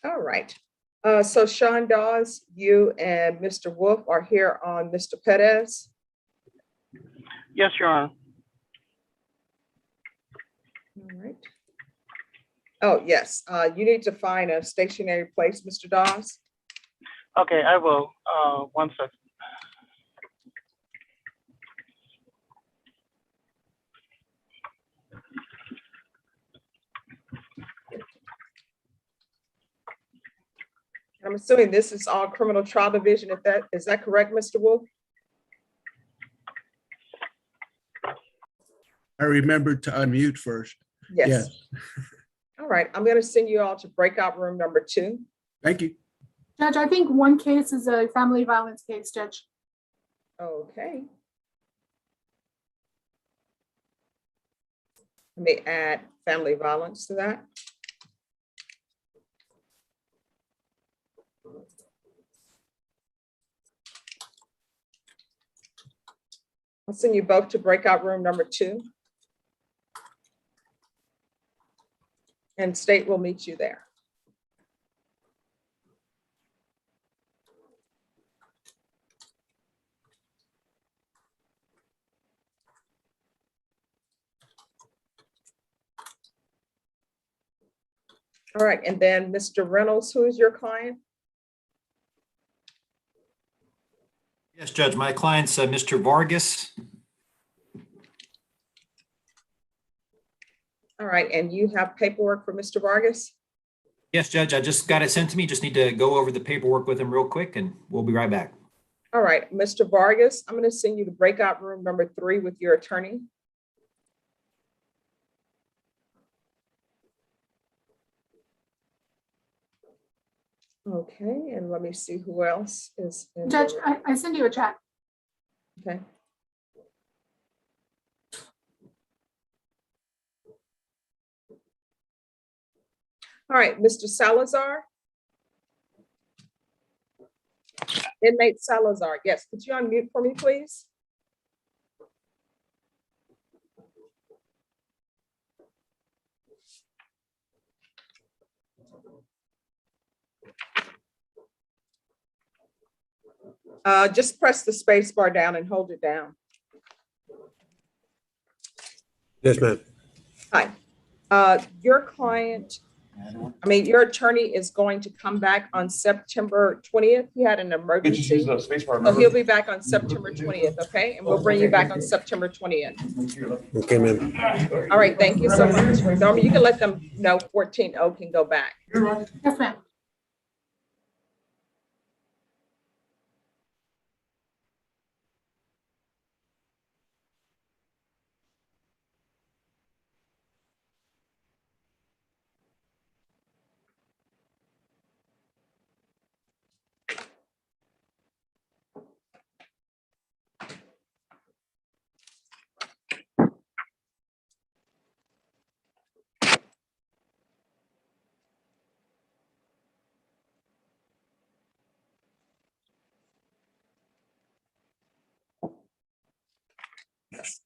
All right. So Sean Dawes, you and Mr. Wolf are here on Mr. Perez. Yes, Your Honor. All right. Oh, yes. You need to find a stationary place, Mr. Dawes. Okay, I will. 1 second. I'm assuming this is all criminal trial division. Is that correct, Mr. Wolf? I remembered to unmute first. Yes. All right. I'm going to send you all to breakout room number 2. Thank you. Judge, I think one case is a family violence case, Judge. Okay. Let me add family violence to that. I'll send you both to breakout room number 2. And state will meet you there. All right, and then Mr. Reynolds, who is your client? Yes, Judge, my client's Mr. Vargas. All right, and you have paperwork for Mr. Vargas? Yes, Judge, I just got it sent to me. Just need to go over the paperwork with him real quick and we'll be right back. All right, Mr. Vargas, I'm going to send you to breakout room number 3 with your attorney. Okay, and let me see who else is in. Judge, I send you a chat. Okay. All right, Mr. Salazar. Inmate Salazar, yes, could you unmute for me, please? Just press the space bar down and hold it down. Yes, ma'am. Hi. Your client, your attorney is going to come back on September 20th. He had an emergency. So he'll be back on September 20th, okay? And we'll bring you back on September 20th. Okay, ma'am. All right, thank you so much. Norma, you can let them know 14-0 can go back. Yes, ma'am. Yes.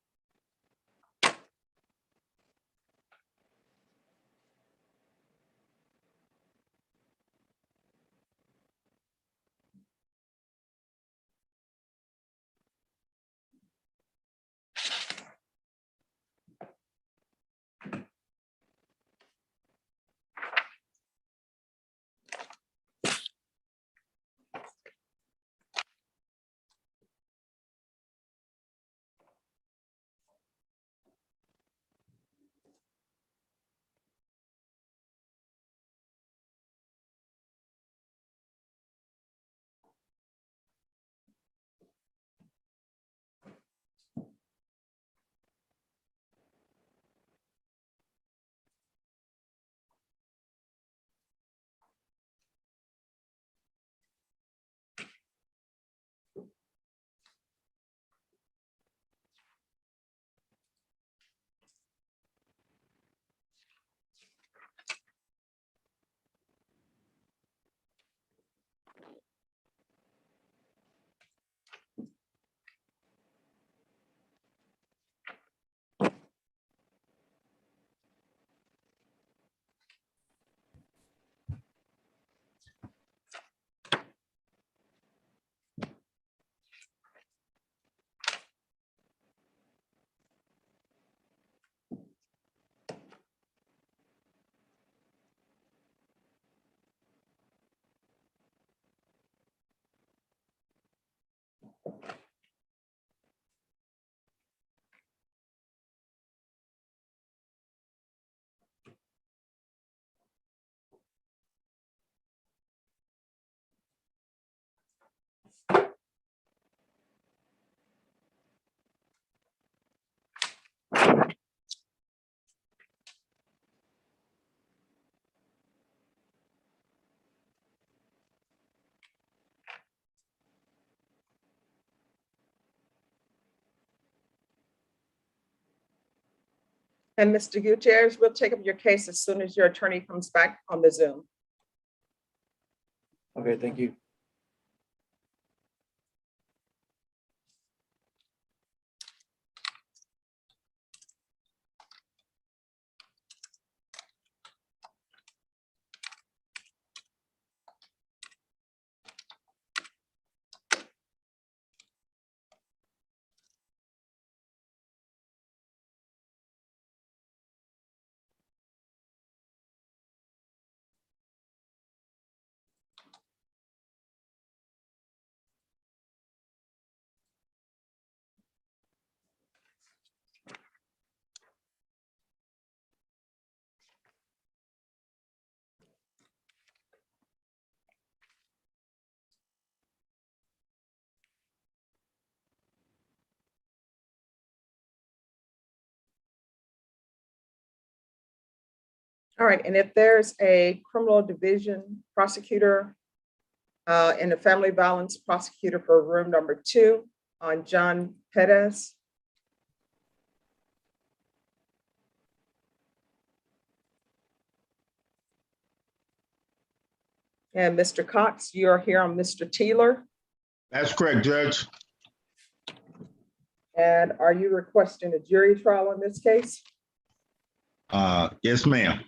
And Mr. Gutierrez, we'll take up your case as soon as your attorney comes back on the Zoom. Okay, thank you. All right, and if there's a criminal division prosecutor and a family violence prosecutor for room number 2 on John Perez. And Mr. Cox, you are here on Mr. Taylor. That's correct, Judge. And are you requesting a jury trial in this case? Yes, ma'am.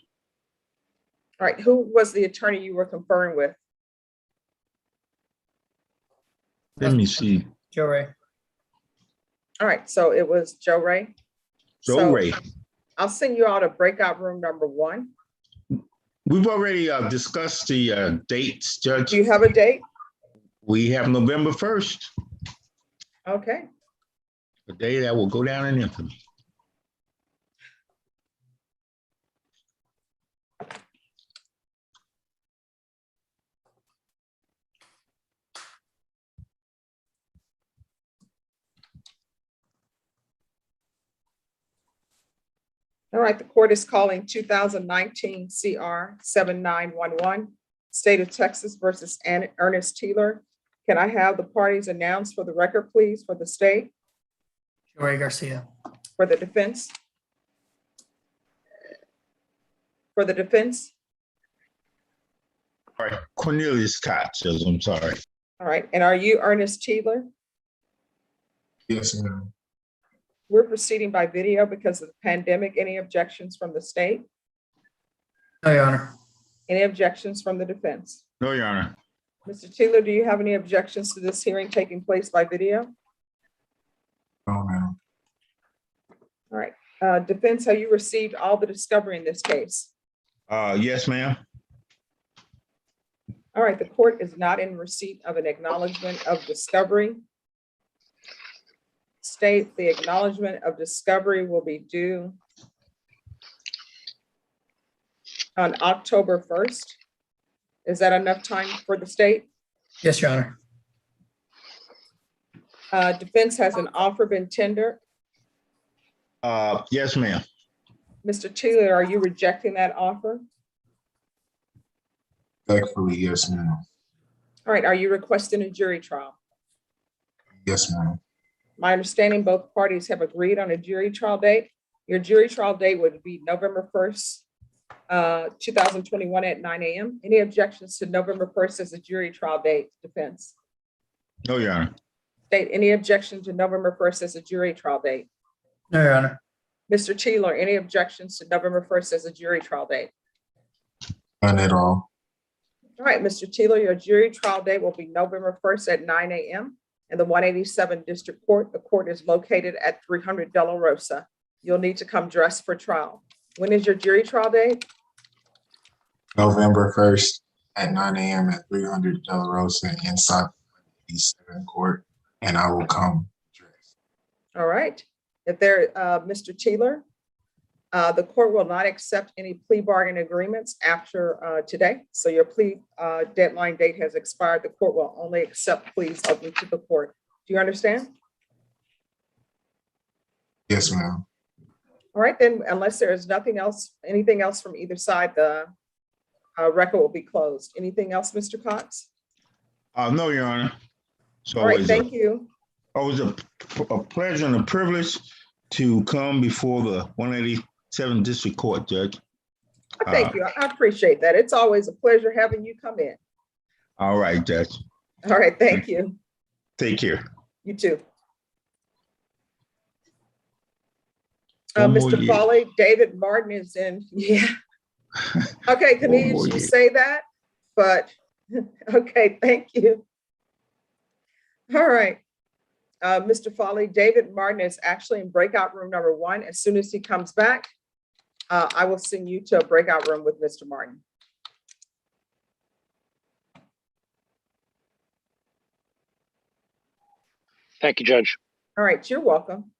All right, who was the attorney you were conferring with? Let me see. Joe Ray. All right, so it was Joe Ray. Joe So Ray. I'll send you out a breakout room number 1. We've already discussed the dates, Judge. Do you have a date? We have November 1st, Okay. a day that will go down in infamy. All right, the court is calling 2019 CR 7911, State of Texas versus Ernest Taylor. Can I have the parties announced for the record, please, for the state, Joe Ray Garcia. for the defense? For the defense? All right, Cornelius Cox, Judge, I'm sorry. All right, and are you Ernest Taylor? Yes, ma'am. We're proceeding by video because of the pandemic. Any objections from the state? No, Your Honor. Any objections from the defense? No, Your Honor. Mr. Taylor, do you have any objections to this hearing taking place by video? No, ma'am. All right, defense, have you received all the discovery in this case? Yes, ma'am. All right, the court is not in receipt of an acknowledgement of discovery. State, the acknowledgement of discovery will be due on October 1st. Is that enough time for the state? Yes, Your Honor. Defense, has an offer been tendered? Yes, ma'am. Mr. Taylor, are you rejecting that offer? Thankfully, yes, ma'am. All right, are you requesting a jury trial? Yes, ma'am. My understanding, both parties have agreed on a jury trial date. Your jury trial date would be November 1st, 2021 at 9 a.m. Any objections to November 1st as a jury trial date, defense? No, Your Honor. State, any objection to November 1st as a jury trial date? No, Your Honor. Mr. Taylor, any objections to November 1st as a jury trial date? None at all. All right, Mr. Taylor, your jury trial date will be November 1st at 9 a.m. in the 187 District Court. The court is located at 300 De La Rosa. You'll need to come dressed for trial. When is your jury trial date? November 1st at 9 a.m. at 300 De La Rosa inside the 87 court, and I will come dressed. All right. If there, Mr. Taylor, the court will not accept any plea bargain agreements after today. So your plea deadline date has expired. The court will only accept pleas open to the court. Do you understand? Yes, ma'am. All right, then, unless there is anything else from either side, the record will be closed. Anything else, Mr. Cox? No, Your Honor. So All right, thank you. Always a pleasure and a privilege to come before the 187 7th District Court, Judge. Thank you. I appreciate that. It's always a pleasure having you come in. All right, Judge. All right, thank you. Take care. You too. One more Mr. year. Foley, David Martin is in. Yeah. Okay, One more Cornelius, you year. say that, but okay, thank you. All right. Mr. Foley, David Martin is actually in breakout room number 1. As soon as he comes back, I will send you to a breakout room with Mr. Martin. Thank you, Judge. All right, you're welcome.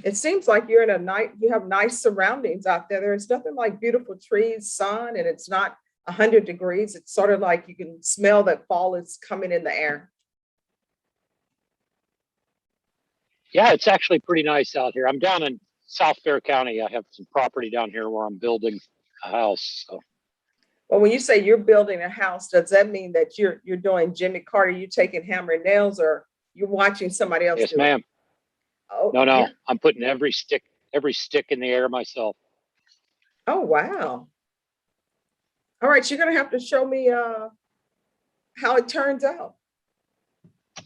It seems like you're in a night, you have nice surroundings out there. There's nothing like beautiful trees, sun, and it's not 100 degrees. It's sort of like you can smell that fall is coming in the air. Yeah, it's actually pretty nice out here. I'm down in South Fair County. I have some property down here where I'm building a house. So Well, when you say you're building a house, does that mean that you're doing Jimmy Carter, you taking hammer and nails, or you're watching somebody else yes, do it? ma'am. Oh, No, yeah. I'm putting every stick in the air myself. Oh, wow. All right, you're gonna have to show me how it turns out.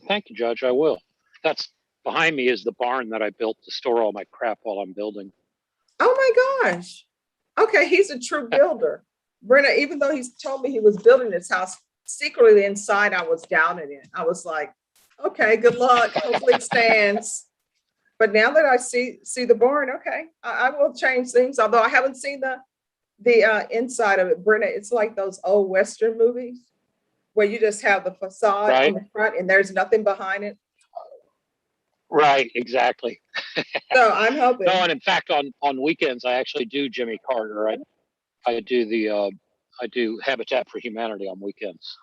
Thank you, Judge. I will. That's behind me is the barn that I built to store all my crap while I'm building. Oh my gosh. Okay, he's a true builder. Brenna, even though he's told me he was building this house, secretly inside I was doubting it. I was like, okay, good luck. Hopefully it stands. But now that I see the barn, okay, I will change things. Although I haven't seen the inside of it, Brenna. It's like those old Western movies where you just have the facade Right. on the front and there's nothing behind it. Right, exactly. So I'm hoping. No, and in fact, on weekends I actually do Jimmy Carter. I do Habitat for Humanity on weekends.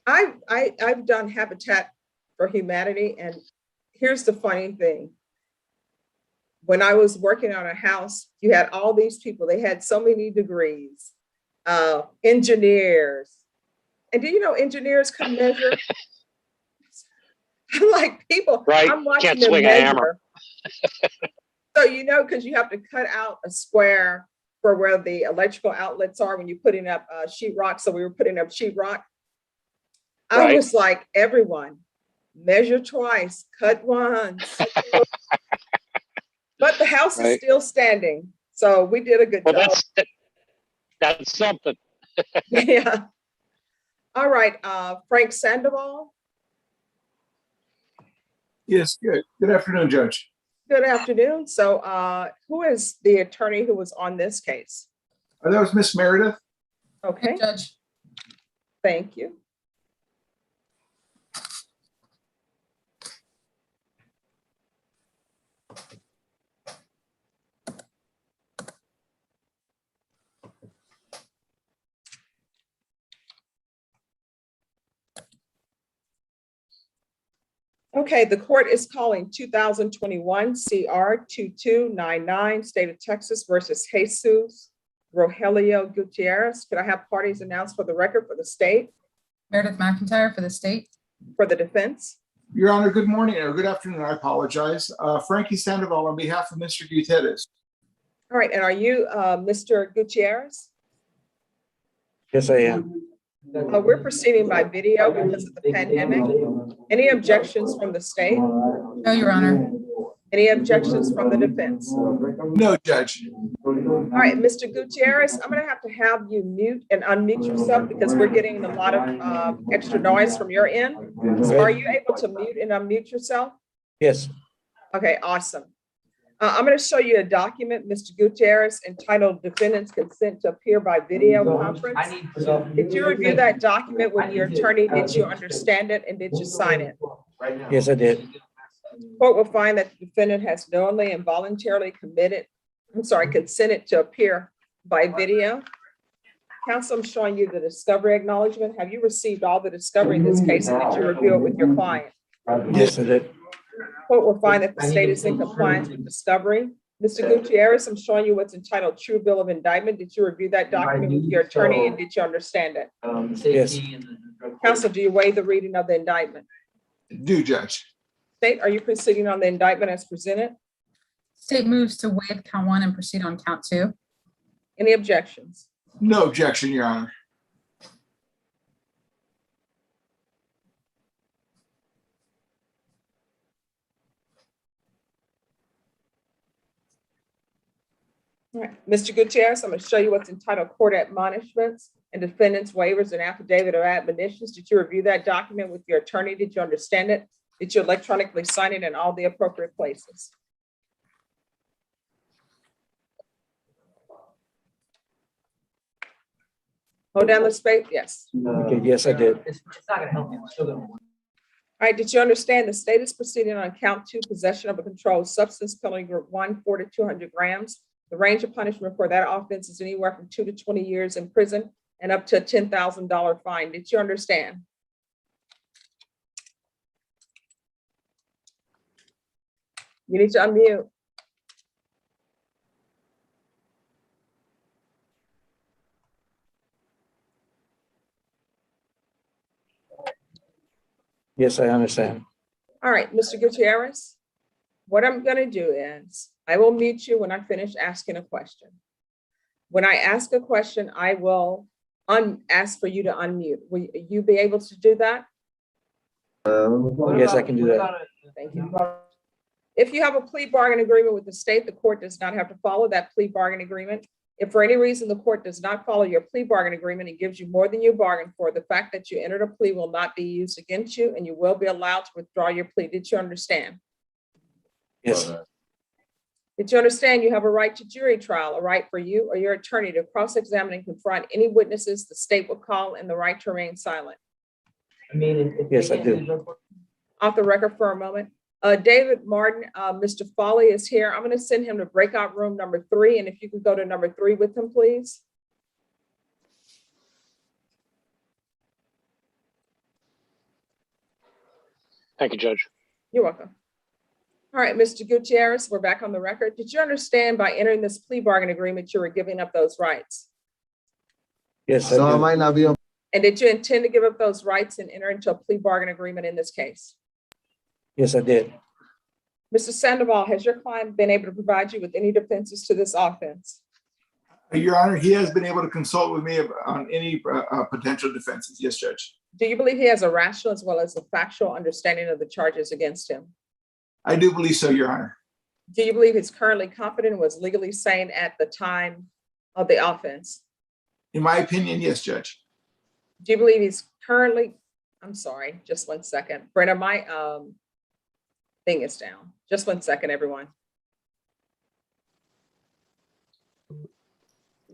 I've done Habitat for Humanity, and here's the funny thing. When I was working on a house, you had all these people, they had so many degrees, engineers. And do you know engineers can measure? I'm like, people, Right, I'm watching can't them swing a hammer. measure. So, you know, because you have to cut out a square for where the electrical outlets are when you're putting up sheetrock. So we were putting up sheetrock. I Right. was like, everyone, measure twice, cut once. But the house is Right. still standing. So we did a good Well, job. that's something. Yeah. All right, Frank Sandoval, Yes, good. Good afternoon, Judge. good afternoon. So who is the attorney who was on this case? That was Miss Meredith. Okay, Judge. thank you. Okay, the court is calling 2021 CR 2299, State of Texas versus Jesus Rogelio Gutierrez. Could I have parties announced for the record for the state, Meredith McIntyre for the state. for the defense? Your Honor, good morning or good afternoon. I apologize. Frankie Sandoval on behalf of Mr. Gutierrez. All right, and are you Mr. Gutierrez? Yes, I am. We're proceeding by video because of the pandemic. Any objections from the state? No, Your Honor. Any objections from the defense? No, Judge. All right, Mr. Gutierrez, I'm gonna have to have you mute and unmute yourself because we're getting a lot of extra noise from your end. So are you able to mute and unmute yourself? Yes. Okay, awesome. I'm gonna show you a document, Mr. Gutierrez, entitled Defendant's Consent to Appear by Video Conference. Did you review that document with your attorney? Did you understand it and did you sign it? Yes, I did. Court will find that the defendant has knowingly and voluntarily consented to appear by video. Counsel, I'm showing you the discovery acknowledgement. Have you received all the discovery in this case and did you review it with your client? Yes, I did. Court will find that the state is in compliance with discovery. Mr. Gutierrez, I'm showing you what's entitled True Bill of Indictment. Did you review that document with your attorney and did you understand it? Yes. Counsel, do you waive the reading of the indictment? Do, Judge. State, are you proceeding on the indictment as presented? State moves to waive count 1 and proceed on count 2. Any objections? No objection, Your Honor. All right, Mr. Gutierrez, I'm going to show you what's entitled Court Admonishments and Defendants Waivers and Affidavit of Admonitions. Did you review that document with your attorney? Did you understand it? Did you electronically sign it in all the appropriate places? Hold down the space. Yes. Okay, yes, I did. It's not gonna help you. I'm still gonna. All right, did you understand the state is proceeding on count 2, possession of a controlled substance, penalty group 1, 4 to 200 grams. The range of punishment for that offense is anywhere from 2 to 20 years in prison and up to a $10,000 fine. Did you understand? You need to unmute. Yes, I understand. All right, Mr. Gutierrez, what I'm going to do is I will mute you when I finish asking a question. When I ask a question, I will ask for you to unmute. Will you be able to do that? Yes, I can do that. Thank you. If you have a plea bargain agreement with the state, the court does not have to follow that plea bargain agreement. If for any reason the court does not follow your plea bargain agreement and gives you more than you bargained for, the fact that you entered a plea will not be used against you and you will be allowed to withdraw your plea. Did you understand? Yes, Did you understand you have a right to jury trial, a right for you or your attorney to cross-examine and confront any witnesses the state will call, and the right to remain silent? yes, I do. Off the record for a moment. David Martin, Mr. Foley is here. I'm going to send him to breakout room number 3. And if you could go to number 3 with him, please. Thank you, Judge. You're welcome. All right, Mr. Gutierrez, we're back on the record. Did you understand by entering this plea bargain agreement, you were giving up those rights? Yes, I do. might not be on. And did you intend to give up those rights and enter into a plea bargain agreement in this case? Yes, I did. Mr. Sandoval, has your client been able to provide you with any defenses to this offense? Your Honor, he has been able to consult with me on any potential defenses. Yes, Judge. Do you believe he has a rational as well as a factual understanding of the charges against him? I do believe so, Your Honor. Do you believe he's currently competent and was legally sane at the time of the offense? In my opinion, yes, Judge. Do you believe he's currently, I'm sorry, just 1 second. Brenda, my thing is down. Just 1 second, everyone.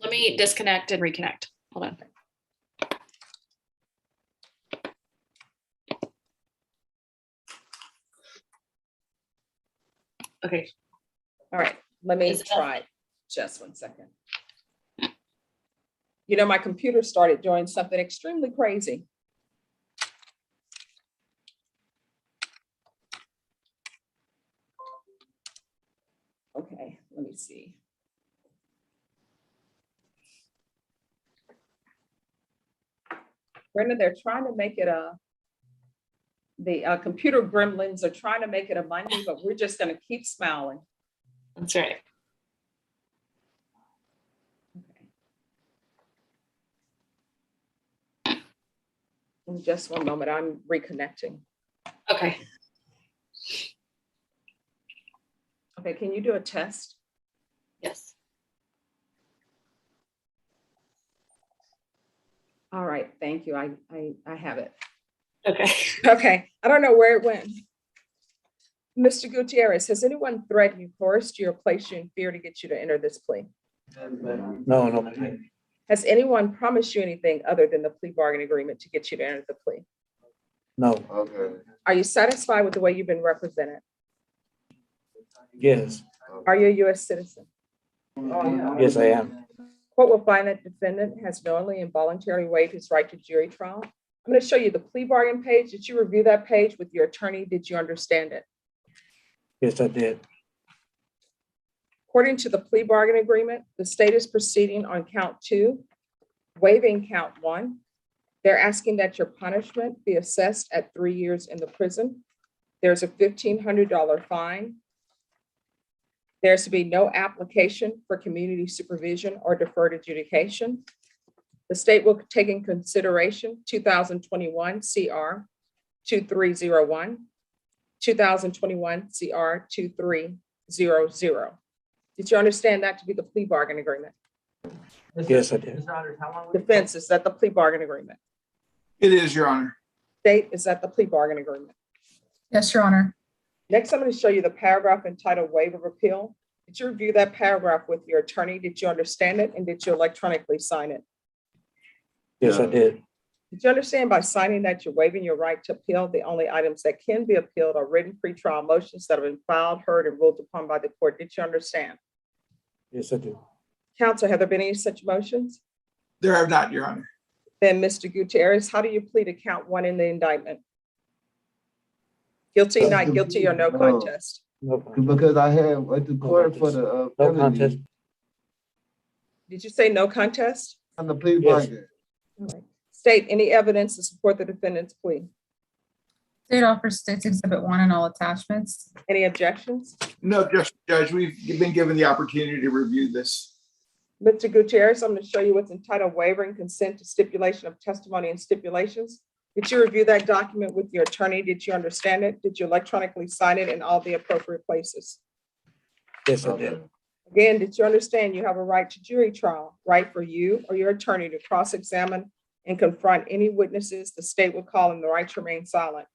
Let me disconnect and reconnect. Hold on. Okay. All right, let me Is it- try. Just 1 second. You know, my computer started doing something extremely crazy. Okay, let me see. Brenda, they're trying to make it the computer gremlins are trying to make it a Monday, but we're just going to keep smiling. That's right. Okay. In just 1 moment, I'm reconnecting. Okay. Okay, can you do a test? Yes. All right, thank you. I have it. Okay. Okay, I don't know where it went. Mr. Gutierrez, has anyone threatened you, coerced you, or placed you in fear to get you to enter this plea? No, no. Has anyone promised you anything other than the plea bargain agreement to get you to enter the plea? No. Okay. Are you satisfied with the way you've been represented? Yes, Are you a U.S. citizen? yes, I am. Court will find that defendant has knowingly and voluntarily waived his right to jury trial. I'm going to show you the plea bargain page. Did you review that page with your attorney? Did you understand it? Yes, I did. According to the plea bargain agreement, the state is proceeding on count 2, waiving count 1. They're asking that your punishment be assessed at 3 years in the prison. There's a $1,500 fine. There's to be no application for community supervision or deferred adjudication. The state will take in consideration 2021 CR 2301, 2021 CR 2300. Did you understand that to be the plea bargain agreement? Yes, I did. Defense, is that the plea bargain agreement? It is, Your Honor. State, is that the plea bargain agreement? Yes, Your Honor. Next, I'm going to show you the paragraph entitled Waiver of Appeal. Did you review that paragraph with your attorney? Did you understand it? And did you electronically sign it? Yes, I did. Did you understand by signing that you're waiving your right to appeal? The only items that can be appealed are written pretrial motions that have been filed, heard, and ruled upon by the court. Did you understand? Yes, I do. Counsel, have there been any such motions? There have not, Your Honor. Then, Mr. Gutierrez, how do you plead to count one in the indictment? Guilty, not guilty, or no contest? No contest. Because I had went to court for the No felony contest. Did you say no contest? on the plea Yes. bargain. All right. State any evidence to support the defendant's plea. State offers State's Exhibit 1 and all attachments. Any objections? No, Judge, we've been given the opportunity to review this. Mr. Gutierrez, I'm going to show you what's entitled Waiver and Consent to Stipulation of Testimony and Stipulations. Did you review that document with your attorney? Did you understand it? Did you electronically sign it in all the appropriate places? Yes, I did. Again, did you understand you have a right to jury trial, right for you or your attorney to cross-examine and confront any witnesses the state will call and the right to remain silent?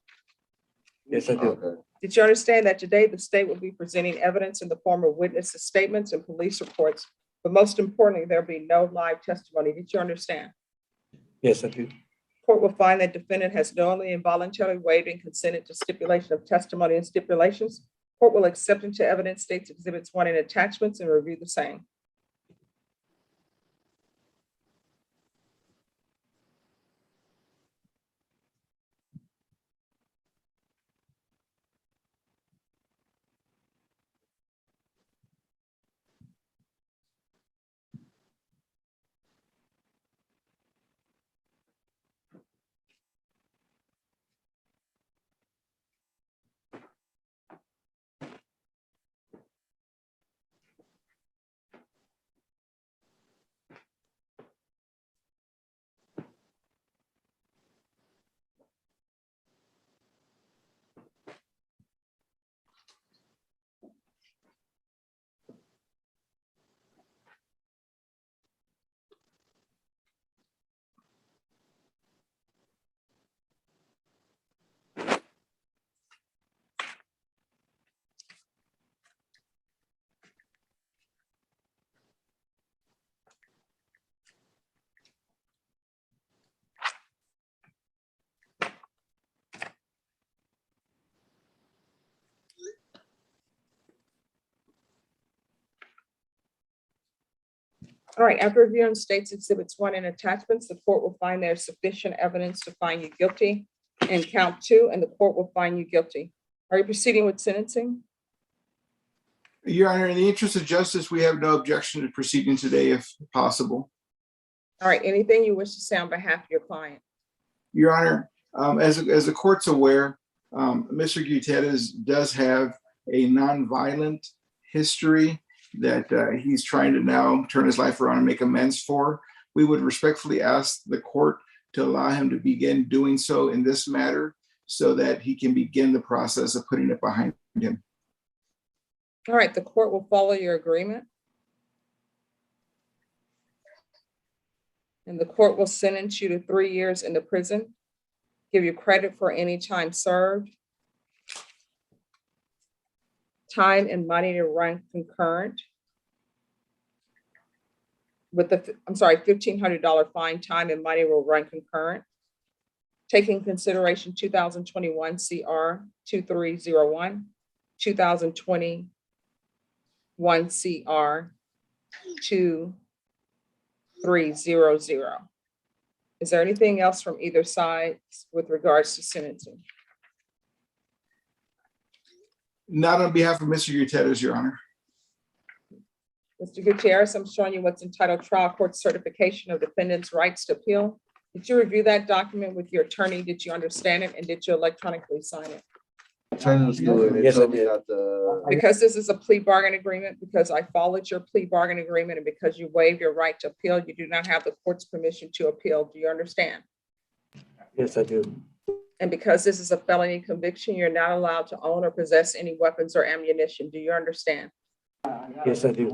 Yes, I do. Okay. Did you understand that today the state will be presenting evidence in the form of witnesses' statements and police reports, but most importantly, there'll be no live testimony? Did you understand? Yes, I do. Court will find that defendant has knowingly and voluntarily waived and consented to stipulation of testimony and stipulations. Court will accept into evidence State's Exhibits 1 and attachments and review the same. All right, after reviewing State's Exhibits 1 and attachments, the court will find there's sufficient evidence to find you guilty in count 2, and the court will find you guilty. Are you proceeding with sentencing? Your Honor, in the interest of justice, we have no objection to proceeding today if possible. All right, anything you wish to say on behalf of your client? Your Honor, as the court's aware, Mr. Gutierrez does have a nonviolent history that he's trying to now turn his life around and make amends for. We would respectfully ask the court to allow him to begin doing so in this matter so that he can begin the process of putting it behind him. All right, the court will follow your agreement. And the court will sentence you to 3 years in the prison, give you credit for any time served, time and money to run concurrent with the, $1,500 fine. Time and money will run concurrent. Taking consideration 2021 CR 2301, 2021 CR 2300. Is there anything else from either side with regards to sentencing? Not on behalf of Mr. Gutierrez, Your Honor. Mr. Gutierrez, I'm showing you what's entitled Trial Court Certification of Defendant's Rights to Appeal. Did you review that document with your attorney? Did you understand it? And did you electronically sign it? Training school and they Yes, I told me did. not to. Because this is a plea bargain agreement, because I followed your plea bargain agreement, and because you waived your right to appeal, you do not have the court's permission to appeal. Do you understand? Yes, I do. And because this is a felony conviction, you're not allowed to own or possess any weapons or ammunition. Do you understand? Yes, I do.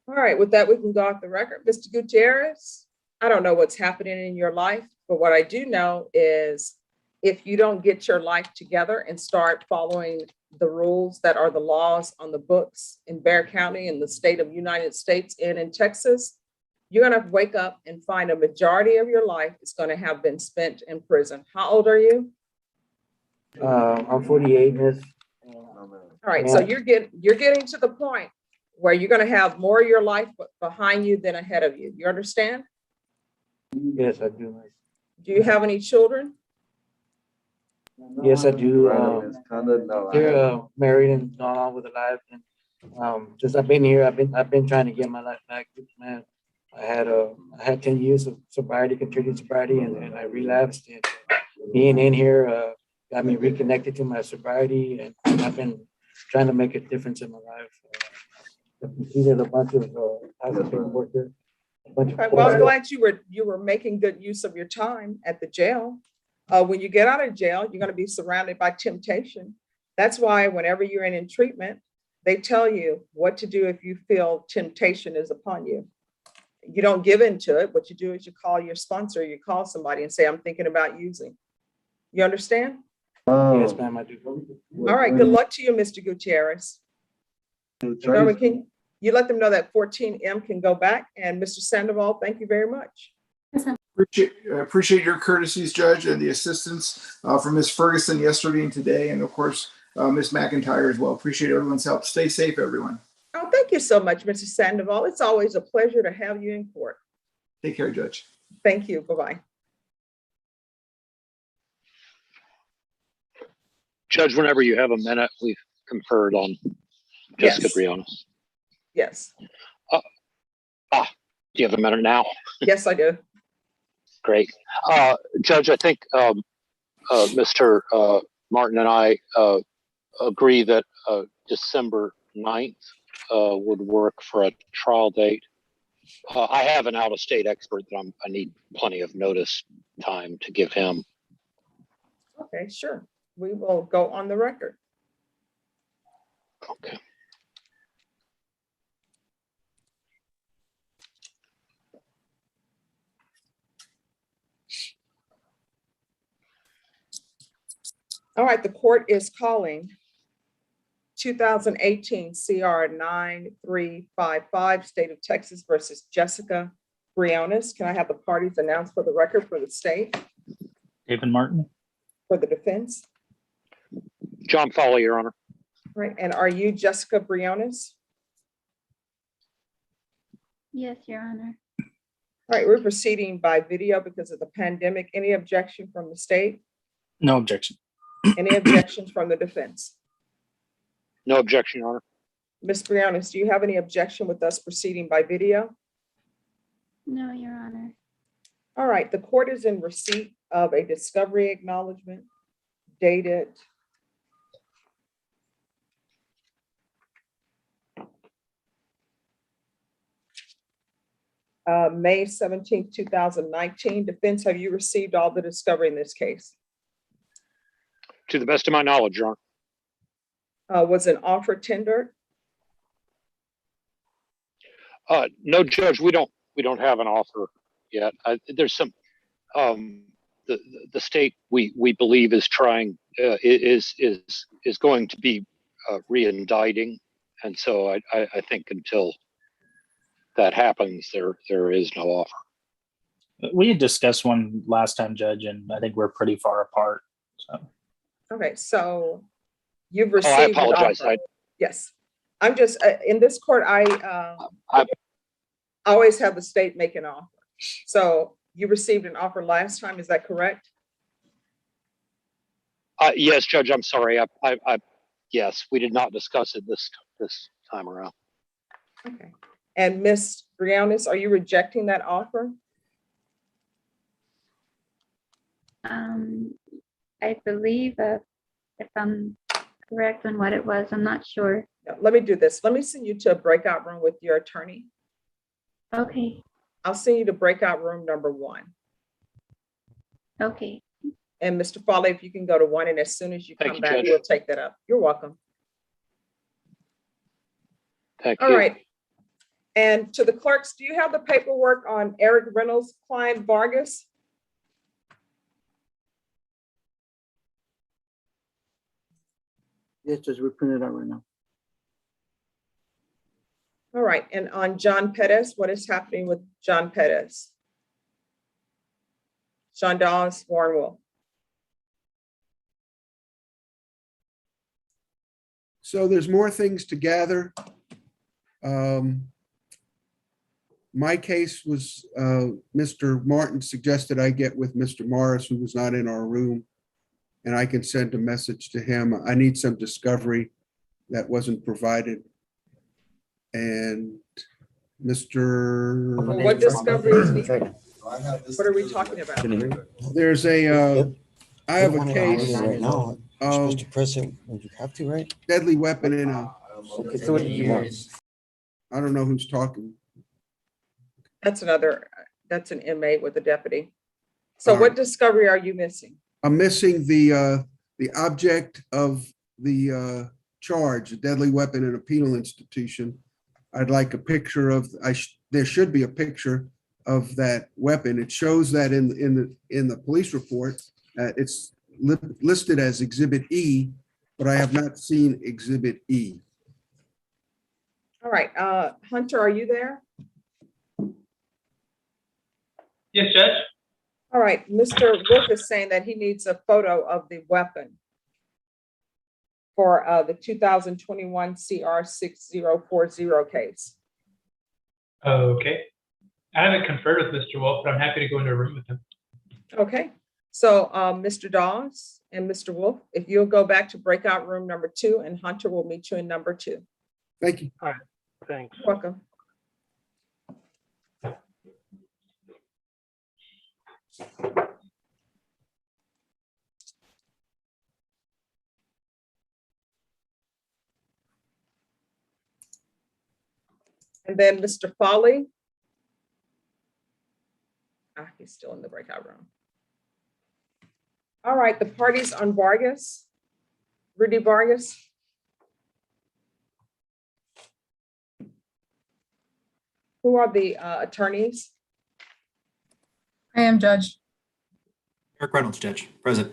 All right, with that, we can go off the record. Mr. Gutierrez, I don't know what's happening in your life, but what I do know is if you don't get your life together and start following the rules that are the laws on the books in Bexar County in the state of United States and in Texas, you're going to wake up and find a majority of your life is going to have been spent in prison. How old are you? I'm 48, miss. All right, so you're getting to the point where you're going to have more of your life behind you than ahead of you. You understand? Yes, I do, miss. Do you have any children? Yes, I do. No, They're married and gone on with a life. And since I've been here, I've been trying to get my life back, man. I had 10 years of sobriety, continued sobriety, and I relapsed. And being in here got me reconnected to my sobriety, and I've been trying to make a difference in my life. I completed a bunch of housing paperwork here. Okay, well, I'm glad you were making good use of your time at the jail. When you get out of jail, you're going to be surrounded by temptation. That's why whenever you're in treatment, they tell you what to do if you feel temptation is upon you. You don't give into it. What you do is you call your sponsor, you call somebody and say, I'm thinking about using. You understand? Yes, ma'am, I do. All right, good luck to you, Mr. Gutierrez. Norman, can you let them know that 14M can go back? And Mr. Sandoval, thank you very much. Appreciate your courtesies, Judge, and the assistance from Ms. Ferguson yesterday and today, and of course, Ms. McIntyre as well. Appreciate everyone's help. Stay safe, everyone. Oh, thank you so much, Mr. Sandoval. It's always a pleasure to have you in court. Take care, Judge. Thank you. Bye-bye. Judge, whenever you have a minute, we've conferred on Jessica Yes. Briones. Yes. Do you have a minute now? Yes, I do. Great. Judge, I think Mr. Martin and I agree that December 9th would work for a trial date. I have an out-of-state expert that I need plenty of notice time to give him. Okay, sure. We will go on the record. Okay. All right, the court is calling 2018 CR 9355, State of Texas versus Jessica Briones. Can I have the parties announced for the record for the state? David Martin. For the defense? John Foley, Your Honor. Right, and are you Jessica Briones? Yes, Your Honor. All right, we're proceeding by video because of the pandemic. Any objection from the state? No objection. Any objections from the defense? No objection, Your Honor. Ms. Briones, do you have any objection with us proceeding by video? No, Your Honor. All right, the court is in receipt of a discovery acknowledgement dated May 17th, 2019. Defense, have you received all the discovery in this case? To the best of my knowledge, Your Honor. Was an offer tendered? No, Judge, we don't have an offer yet. There's some the state we believe is trying is going to be re-indicting, and so I think until that happens, there is no offer. We had discussed one last time, Judge, and I think we're pretty far apart. So. Okay, so you've Oh, received. I apologize. An offer. Yes, I'm just in this court. I always have the state make an offer. So you received an offer last time. Is that correct? Yes, Judge. I'm sorry. Yes, we did not discuss it this time around. Okay. And Ms. Briones, are you rejecting that offer? I believe if I'm correct on what it was. I'm not sure. Yeah, let me do this. Let me send you to a breakout room with your attorney. Okay, I'll send you to breakout room number 1. okay. And Mr. Foley, if you can go to 1, and as soon as you Thank come you, back, Judge. we'll take that up. You're welcome. Thank All you. right. And to the clerks, do you have the paperwork on Eric Reynolds' client Vargas? Yes, Judge, we're printing it out right now. All right. And on John Pettis, what is happening with John Pettis? Sean Dawes, Warren Wolf. So there's more things to gather. My case was, Mr. Martin suggested I get with Mr. Morris, who was not in our room, and I can send a message to him. I need some discovery that wasn't provided. And Mr. What discovery is needed? What are we talking about? There's a, I have a case Right now, you're of supposed to press it when you have to, right? deadly weapon in a, Okay, so what do you want? I don't know who's talking. That's an inmate with a deputy. So what discovery are you missing? I'm missing the object of the charge, a deadly weapon in a penal institution. I'd like a picture of, there should be a picture of that weapon. It shows that in the police report. It's listed as Exhibit E, but I have not seen Exhibit E. All right, Hunter, are you there? Yes, Judge. All right, Mr. Wolf is saying that he needs a photo of the weapon for the 2021 CR 6040 case. Okay. I haven't conferred with Mr. Wolf, but I'm happy to go into a room with him. Okay, so Mr. Dawes and Mr. Wolf, if you'll go back to breakout room number 2, and Hunter will meet you in number 2. Thank you. All right, thanks. Welcome. And then Mr. Foley. He's still in the breakout room. All right, the parties on Vargas. Rudy Vargas. Who are the attorneys? I am Judge. Eric Reynolds, Judge, present.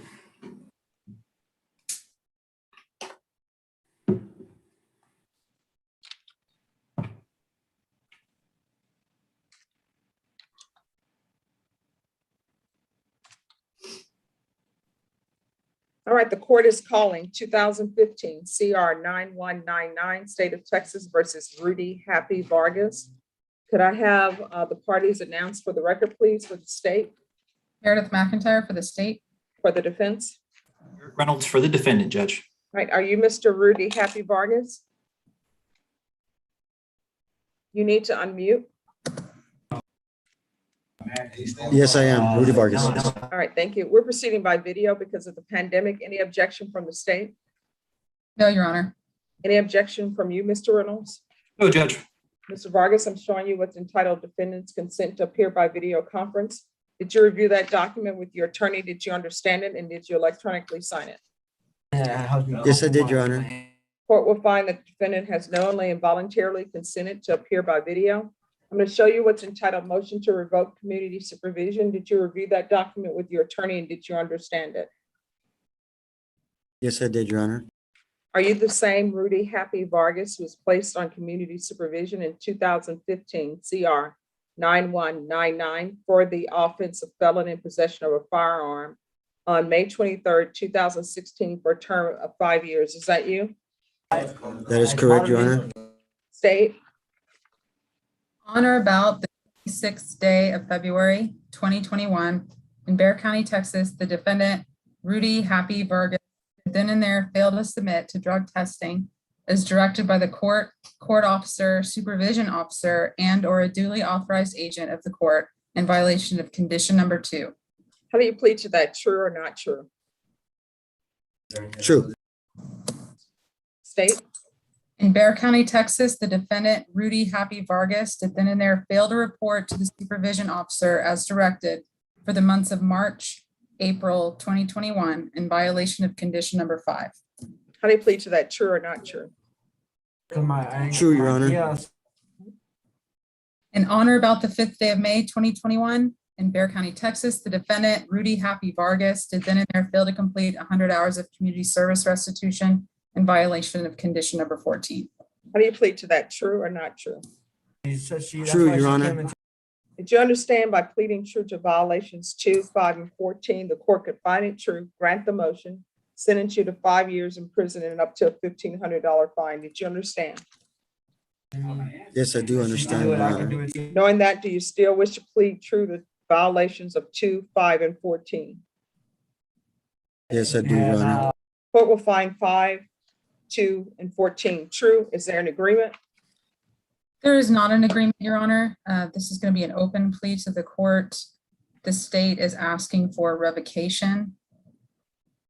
All right, the court is calling 2015 CR 9199, State of Texas versus Rudy Happy Vargas. Could I have the parties announced for the record, please, for the state? Meredith McIntyre for the state. For the defense? Eric Reynolds for the defendant, Judge. All right, are you Mr. Rudy Happy Vargas? You need to unmute. Yes, I am. Rudy Vargas. All right, thank you. We're proceeding by video because of the pandemic. Any objection from the state? No, Your Honor. Any objection from you, Mr. Reynolds? No, Judge. Mr. Vargas, I'm showing you what's entitled defendant's consent to appear by video conference. Did you review that document with your attorney? Did you understand it? And did you electronically sign it? Yes, I did, Your Honor. Court will find that the defendant has knowingly and voluntarily consented to appear by video. I'm going to show you what's entitled motion to revoke community supervision. Did you review that document with your attorney and did you understand it? Yes, I did, Your Honor. Are you the same Rudy Happy Vargas who was placed on community supervision in 2015 CR 9199 for the offense of felon in possession of a firearm on May 23rd, 2016 for a term of 5 years? Is that you? That is correct, Your Honor. State. On or about the 26th day of February 2021 in Bexar County, Texas, the defendant, Rudy Happy Vargas, then and there failed to submit to drug testing as directed by the court officer, supervision officer, and or a duly authorized agent of the court in violation of condition number 2. How do you plead to that? True or not true? True. State. In Bear County, Texas, the defendant Rudy Happy Vargas did then and there fail to report to the supervision officer as directed for the months of March, April 2021 in violation of condition number 5. How do you plead to that? True or not true? True, Your Honor. In honor about the 5th day of May, 2021, in Bear County, Texas, the defendant Rudy Happy Vargas did then and there fail to complete 100 hours of community service restitution in violation of condition number 14. How do you plead to that? True or not true? True, Your Honor. Did you understand by pleading true to violations 2, 5, and 14, the court could find it true, grant the motion, sentence you to 5 years in prison and up to a $1,500 fine? Did you understand? Yes, I do understand, Your Honor. Knowing that, do you still wish to plead true to violations of 2, 5, and 14? Yes, I do, Your Honor. Court will find 5, 2, and 14 true. Is there an agreement? There is not an agreement, Your Honor. This is going to be an open plea to the court. The state is asking for revocation.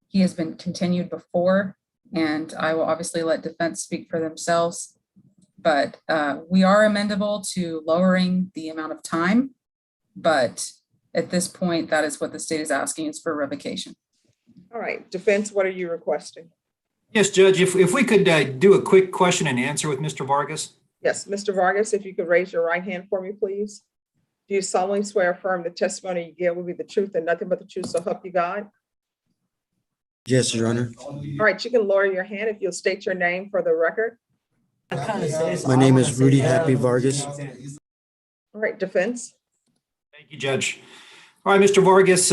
He has been continued before, and I will obviously let defense speak for themselves. But we are amendable to lowering the amount of time. But at this point, that is what the state is asking, is for revocation. All right, defense, what are you requesting? Yes, Judge, if we could do a quick question and answer with Mr. Vargas. Yes, Mr. Vargas, if you could raise your right hand for me, please. Do you solemnly swear or affirm the testimony you give will be the truth and nothing but the truth, so help you God? Yes, Your Honor. All right, you can lower your hand if you'll state your name for the record. My name is Rudy Happy Vargas. All right, defense. Thank you, Judge. All right, Mr. Vargas,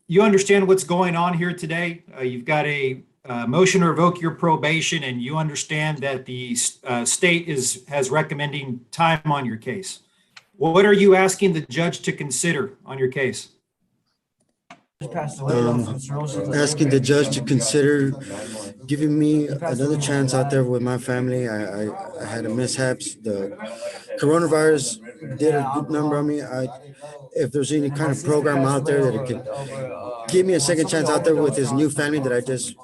you understand what's going on here today. You've got a motion to revoke your probation, and you understand that the state has recommending time on your case. What are you asking the judge to consider on your case? Asking the judge to consider giving me another chance out there with my family. I had a mishaps. The coronavirus did a good number on me. If there's any kind of program out there that it could give me a second chance out there with this new family that I just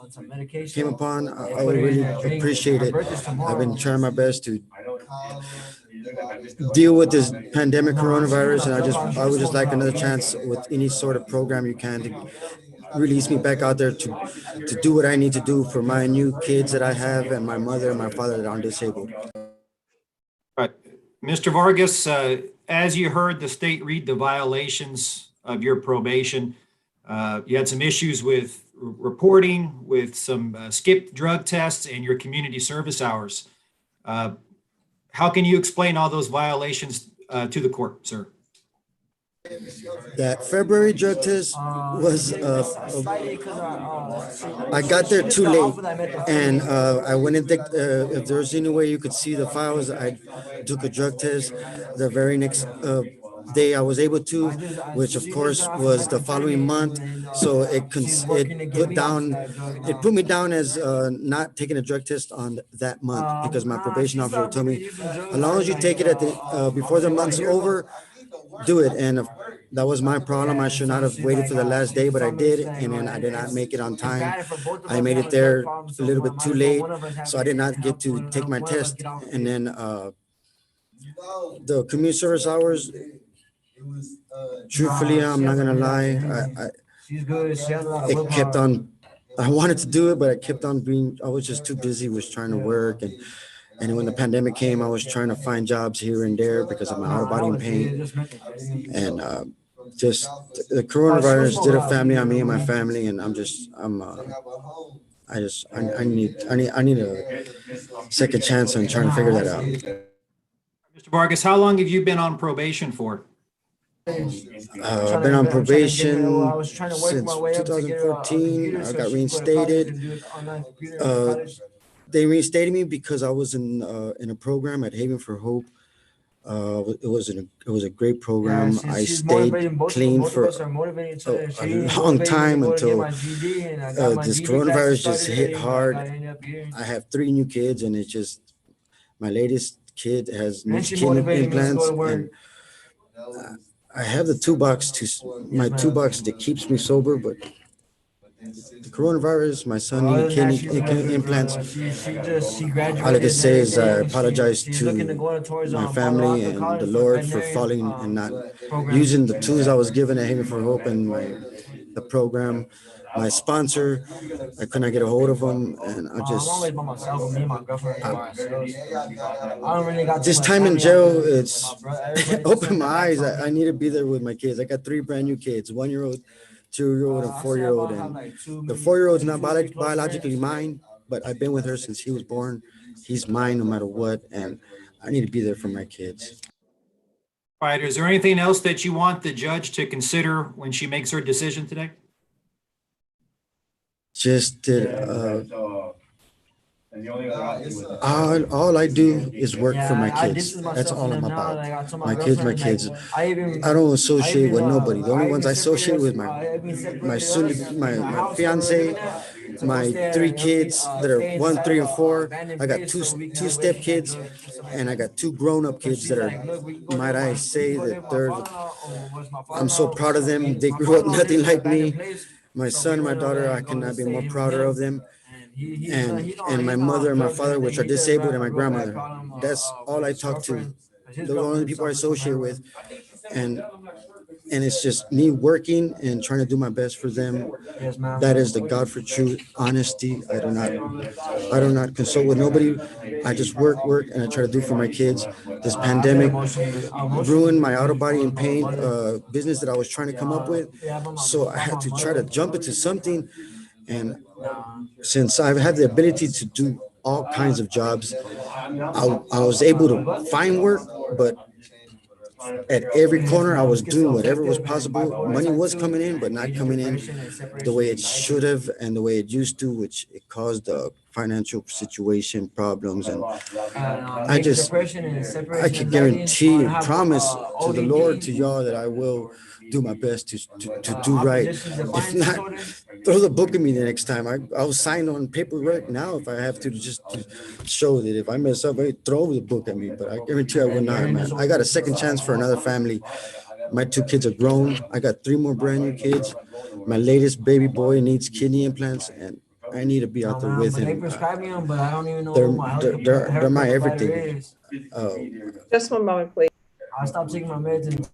came upon, I would really appreciate it. I've been trying my best to deal with this pandemic coronavirus, and I would just like another chance with any sort of program you can to release me back out there to do what I need to do for my new kids that I have and my mother and my father that are disabled. All right, Mr. Vargas, as you heard the state read the violations of your probation, you had some issues with reporting, with some skipped drug tests, and your community service hours. How can you explain all those violations to the court, sir? That February drug test was, I got there too late, and I went and if there was any way you could see the files, I took a drug test the very next day I was able to, which of course was the following month. So it put me down as not taking a drug test on that month, because my probation officer told me, as long as you take it at the before the month's over, do it. And that was my problem. I should not have waited for the last day, but I did, and then I did not make it on time. I made it there a little bit too late, so I did not get to take my test. And then the community service hours, truthfully, I'm not gonna lie, it kept on, I wanted to do it, but I kept on I was just too busy with trying to work, and when the pandemic came, I was trying to find jobs here and there because of my out of body pain. And just the coronavirus did a family on me and my family, and I need a second chance on trying to figure that out. Mr. Vargas, how long have you been on probation for? I've been on probation since 2014. I got reinstated. They reinstated me because I was in a program at Haven for Hope. It was a great program. I stayed clean for a long time until this coronavirus just hit hard. I have 3 new kids, and it's just my latest kid has kidney implants, and I have the toolbox that keeps me sober, but the coronavirus. My son needed kidney implants. All I can say is I apologize to my family and the Lord for falling and not using the tools I was given at Haven for Hope and the program. My sponsor, I could not get a hold of him, and this time in jail, it's opened my eyes. I need to be there with my kids. I got 3 brand new kids, 1-year-old, 2-year-old, and 4-year-old. And the 4-year-old's not biologically mine, but I've been with her since he was born. He's mine no matter what, and I need to be there for my kids. All right, is there anything else that you want the judge to consider when she makes her decision today? Just that all I do is work for my kids. That's all I'm about. My kids. I don't associate with nobody. The only ones I associate with my fiance, my 3 kids that are 1, 3, and 4. I got two step kids, and I got 2 grown-up kids that are, might I say, I'm so proud of them. They grew up nothing like me. My son and my daughter, I cannot be more prouder of them. And my mother and my father, which are disabled, and my grandmother. That's all I talk to. Those are the only people I associate with. And it's just me working and trying to do my best for them. That is the God for truth, honesty. I do not consult with nobody. I just work, and I try to do for my kids. This pandemic ruined my auto body and paint business that I was trying to come up with. So I had to try to jump into something. And since I've had the ability to do all kinds of jobs, I was able to find work, but at every corner I was doing whatever was possible. Money was coming in, but not coming in the way it should have and the way it used to, which it caused the financial situation problems. And I can guarantee and promise to the Lord, to y'all, that I will do my best to do right. If not, throw the book at me the next time. I'll sign on paperwork now if I have to just to show that if I mess up, throw the book at me. But I guarantee I will not, man. I got a second chance for another family. My 2 kids are grown. I got 3 more brand new kids. My latest baby boy needs kidney implants, and I need to be out there with him. They're my everything. Just one moment, please. I'll stop taking my meds and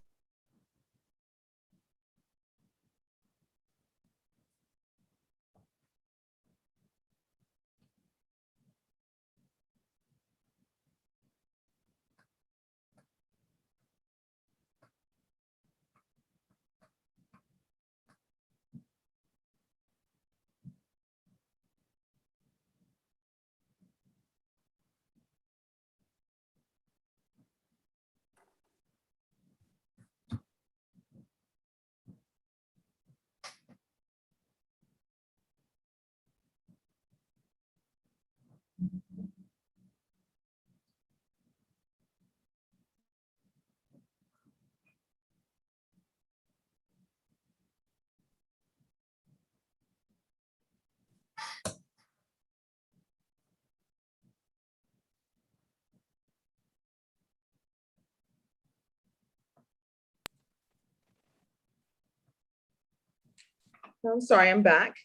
I'm sorry, I'm back.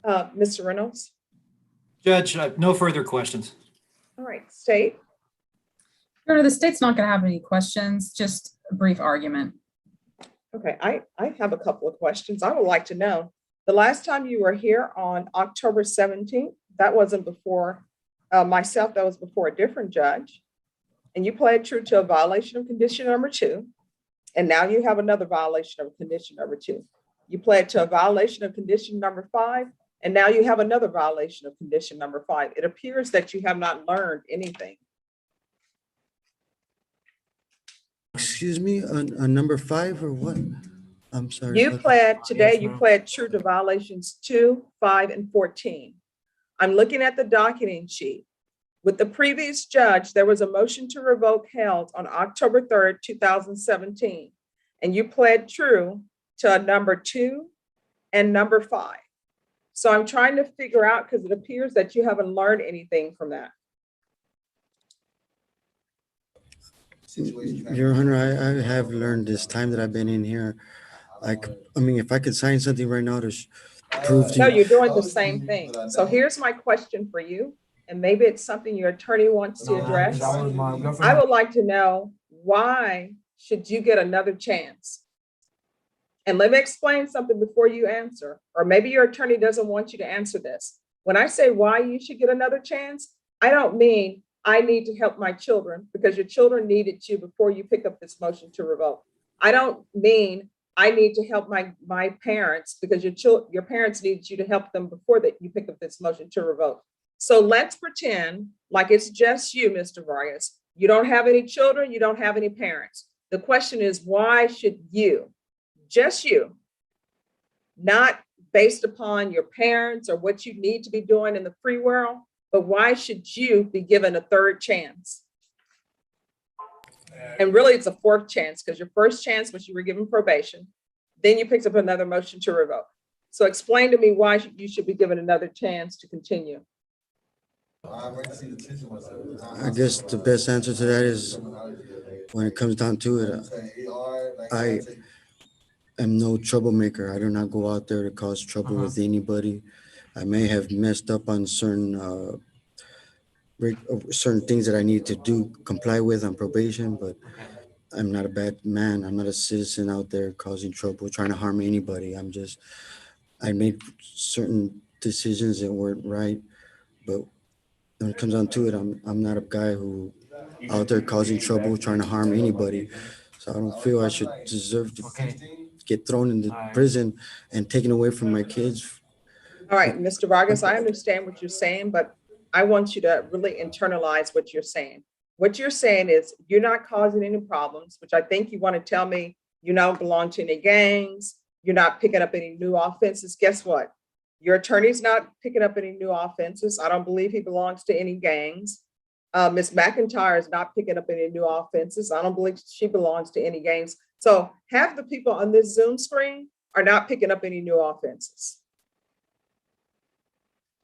Mr. Reynolds? Judge, no further questions. All right, State? Your Honor, the state's not going to have any questions, just a brief argument. Okay, I have a couple of questions. I would like to know, the last time you were here on October 17th, that wasn't before myself, that was before a different judge. And you pled true to a violation of condition number 2. And now you have another violation of condition number 2. You pled to a violation of condition number 5, and now you have another violation of condition number 5. It appears that you have not learned anything. Excuse me, on number 5 or what? I'm sorry. You pled today, you pled true to violations 2, 5, and 14. I'm looking at the docketing sheet. With the previous judge, there was a motion to revoke held on October 3rd, 2017, and you pled true to number 2 and number 5. So I'm trying to figure out, because it appears that you haven't learned anything from that. Your Honor, I have learned this time that I've been in here. I mean, if I could sign something right now to prove to No, you. you're doing the same thing. So here's my question for you, and maybe it's something your attorney wants to address. I would like to know, why should you get another chance? And let me explain something before you answer, or maybe your attorney doesn't want you to answer this. When I say why you should get another chance, I don't mean I need to help my children because your children needed you before you pick up this motion to revoke. I don't mean I need to help my parents because your parents needed you to help them before that you pick up this motion to revoke. So let's pretend like it's just you, Mr. Vargas. You don't have any children, you don't have any parents. The question is, why should you, just you, not based upon your parents or what you need to be doing in the free world, but why should you be given a third chance? And really it's a fourth chance because your first chance was you were given probation. Then you picked up another motion to revoke. So explain to me why you should be given another chance to continue. I guess the best answer to that is, when it comes down to it, I am no troublemaker. I do not go out there to cause trouble with anybody. I may have messed up on certain things that I need to do, comply with on probation, but I'm not a bad man. I'm not a citizen out there causing trouble, trying to harm anybody. I made certain decisions that weren't right, but when it comes down to it, I'm not a guy who out there causing trouble, trying to harm anybody. So I don't feel I should deserve to get thrown into prison and taken away from my kids. All right, Mr. Vargas, I understand what you're saying, but I want you to really internalize what you're saying. What you're saying is you're not causing any problems, which I think you want to tell me you don't belong to any gangs. You're not picking up any new offenses. Guess what? Your attorney's not picking up any new offenses. I don't believe he belongs to any gangs. Ms. McIntyre is not picking up any new offenses. I don't believe she belongs to any gangs. So half the people on this Zoom screen are not picking up any new offenses.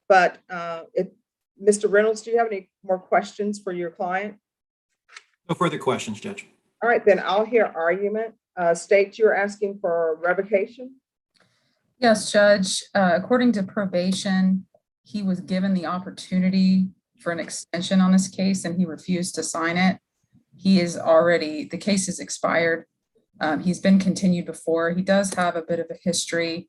But Mr. Reynolds, do you have any more questions for your client? No further questions, Judge. All right, then I'll hear argument. State you're asking for revocation. Yes, Judge. According to probation, he was given the opportunity for an extension on this case and he refused to sign it. The case is expired. He's been continued before. He does have a bit of a history.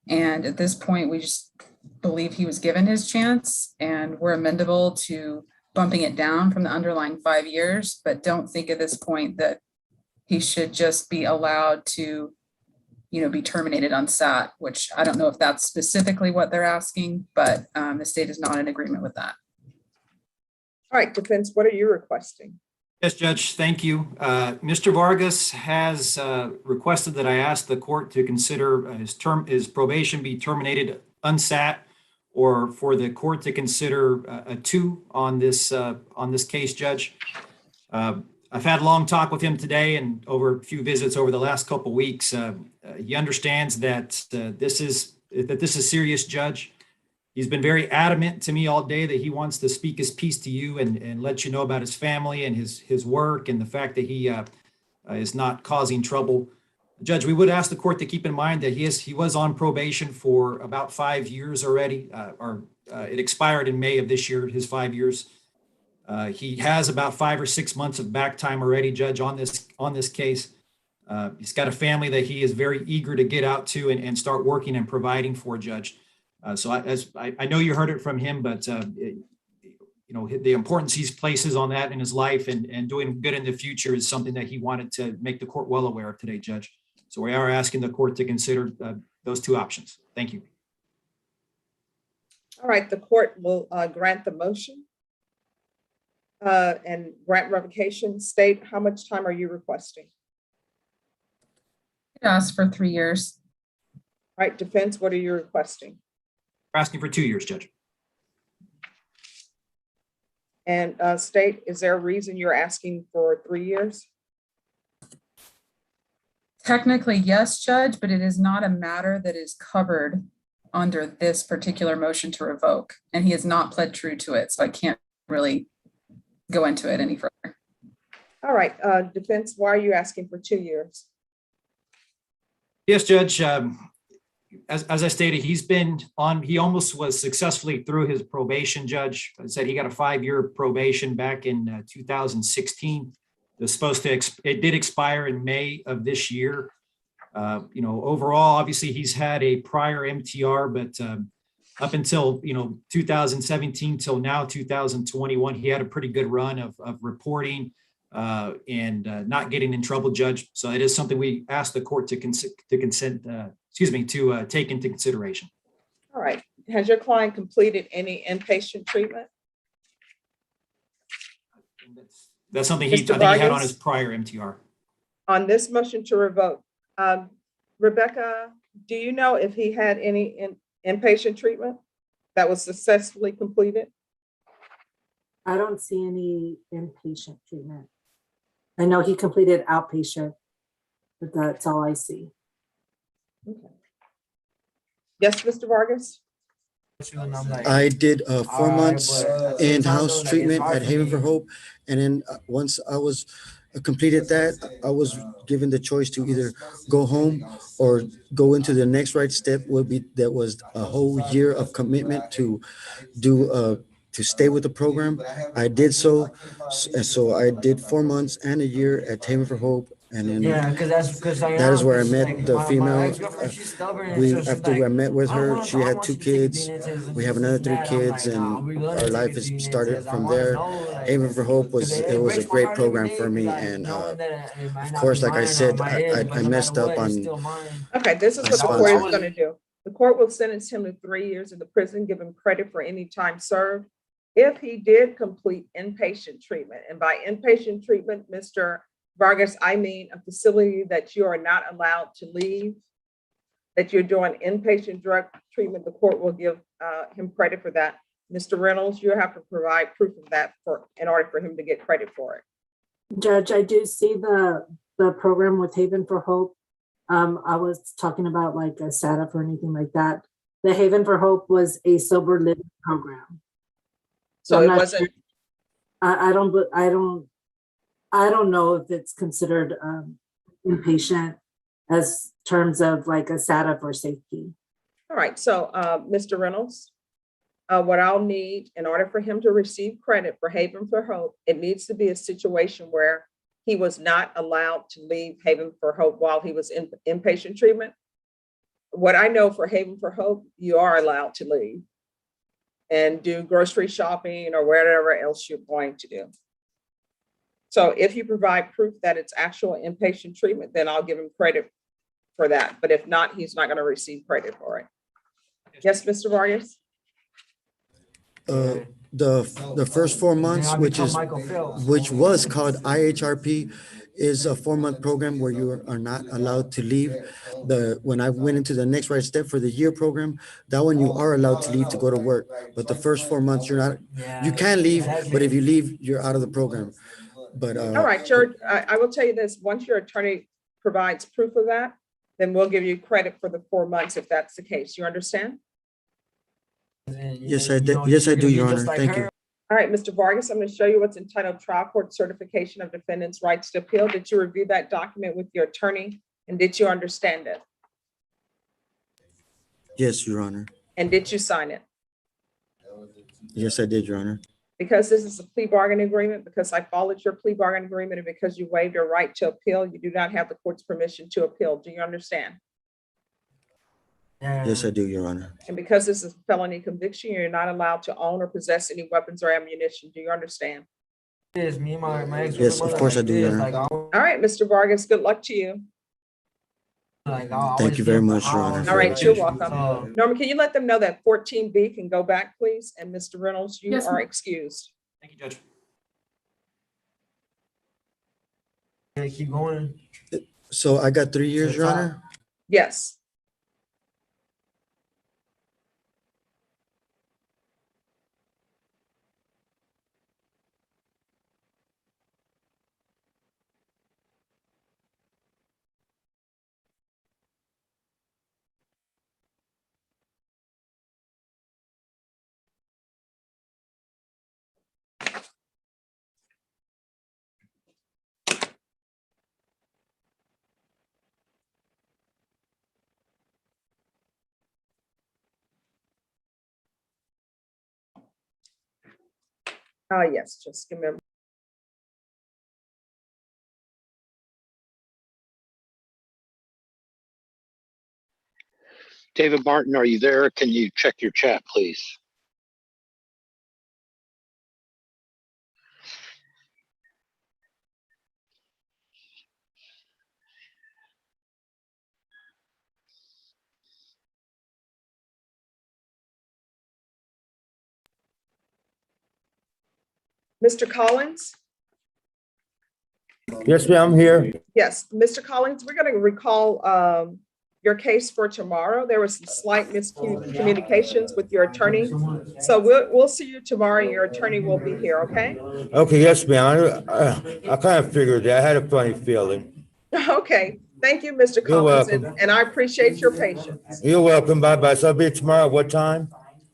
And at this point, we just believe he was given his chance and we're amendable to bumping it down from the underlying 5 years, but don't think at this point that he should just be allowed to be terminated on SAT, which I don't know if that's specifically what they're asking, but the state is not in agreement with that. All right, defense, what are you requesting? Yes, Judge, thank you. Mr. Vargas has requested that I ask the court to consider his probation be terminated unsat, or for the court to consider a 2 on this case, Judge. I've had a long talk with him today and over a few visits over the last couple of weeks. He understands that this is serious, Judge. He's been very adamant to me all day that he wants to speak his piece to you and let you know about his family and his work and the fact that he is not causing trouble. Judge, we would ask the court to keep in mind that he was on probation for about 5 years already, it expired in May of this year, his 5 years. He has about 5 or 6 months of back time already, Judge, on this case. He's got a family that he is very eager to get out to and start working and providing for, Judge. So I know you heard it from him, but the importance he places on that in his life and doing good in the future is something that he wanted to make the court well aware of today, Judge. So we are asking the court to consider those 2 options. Thank you. All right, the court will grant the motion and grant revocation. State, how much time are you requesting? Ask for 3 years. All right, defense, what are you requesting? We're asking for 2 years, Judge. And state, is there a reason you're asking for 3 years? Technically, yes, Judge, but it is not a matter that is covered under this particular motion to revoke, and he has not pled true to it, so I can't really go into it any further. All right, defense, why are you asking for 2 years? Yes, Judge. as I stated, he almost was successfully through his probation, Judge. I said he got a 5-year probation back in 2016. It was supposed to, it did expire in May of this year. Overall, obviously he's had a prior MTR, but up until, 2017 till now, 2021, he had a pretty good run of reporting and not getting in trouble, Judge. So it is something we asked the court to take into consideration. All right. Has your client completed any inpatient treatment? That's something Mr. I think he had on Vargas? his prior MTR. On this motion to revoke, Rebecca, do you know if he had any inpatient treatment that was successfully completed? I don't see any inpatient treatment. I know he completed outpatient, but that's all I see. Okay. Yes, Mr. Vargas? I did 4 months in-house treatment at Haven for Hope. And then once I was completed that, I was given the choice to either go home or go into the next right step. That was a whole year of commitment to stay with the program. I did so. So I did 4 months and a year at Haven for Hope. And then that is where I met the female. After I met with her, she had 2 kids. We have another 3 kids, and our life has started from there. Haven for Hope was a great program for me, and of course, like I said, I messed up on. Okay, this is what the court is going to do. The court will sentence him to 3 years in the prison, give him credit for any time served. If he did complete inpatient treatment, and by inpatient treatment, Mr. Vargas, I mean a facility that you are not allowed to leave, that you're doing inpatient drug treatment, the court will give him credit for that. Mr. Reynolds, you have to provide proof of that in order for him to get credit for it. Judge, I do see the program with Haven for Hope. I was talking about like a setup or anything like that. The Haven for Hope was a sober living program. So it wasn't. I don't know if it's considered inpatient as terms of like a setup or safety. All right, so Mr. Reynolds, what I'll need in order for him to receive credit for Haven for Hope, it needs to be a situation where he was not allowed to leave Haven for Hope while he was in inpatient treatment. What I know for Haven for Hope, you are allowed to leave and do grocery shopping or whatever else you're going to do. So if you provide proof that it's actual inpatient treatment, then I'll give him credit for that. But if not, he's not going to receive credit for it. Yes, Mr. Vargas? The first 4 months, which was called IHRP, is a 4-month program where you are not allowed to leave. When I went into the next right step for the year program, that one you are allowed to leave to go to work. But the first 4 months, you're not. You can leave, but if you leave, you're out of the program. But all right, George, I will tell you this. Once your attorney provides proof of that, then we'll give you credit for the 4 months if that's the case. You understand? Yes, I do. Yes, I do, Your Honor. Thank you. All right, Mr. Vargas, I'm going to show you what's entitled Trial Court Certification of Defendant's Rights to Appeal. Did you review that document with your attorney, and did you understand it? Yes, Your Honor. And did you sign it? Yes, I did, Your Honor. Because this is a plea bargain agreement, because I followed your plea bargain agreement, and because you waived your right to appeal, you do not have the court's permission to appeal. Do you understand? Yes, I do, Your Honor. And because this is a felony conviction, you're not allowed to own or possess any weapons or ammunition. Do you understand? Yes, of course I do, Your Honor. All right, Mr. Vargas, good luck to you. Thank you very much, Your Honor. All right, you're welcome. Norman, can you let them know that 14B can go back, please? And Mr. Reynolds, you are excused. Thank you, Judge. Keep going. So I got 3 years, Your Honor? Yes. Yes, just give me a David Martin, are you there? Can you check your chat, please? Mr. Collins? Yes, ma'am, I'm here. Yes, Mr. Collins, we're going to recall your case for tomorrow. There was some slight miscommunications with your attorney. So we'll see you tomorrow and your attorney will be here, okay? Okay, yes, ma'am. I kind of figured that. I had a funny feeling. Okay, thank you, Mr. You're Collins, welcome. and I appreciate your patience. You're welcome. Bye-bye. So I'll be tomorrow at what time?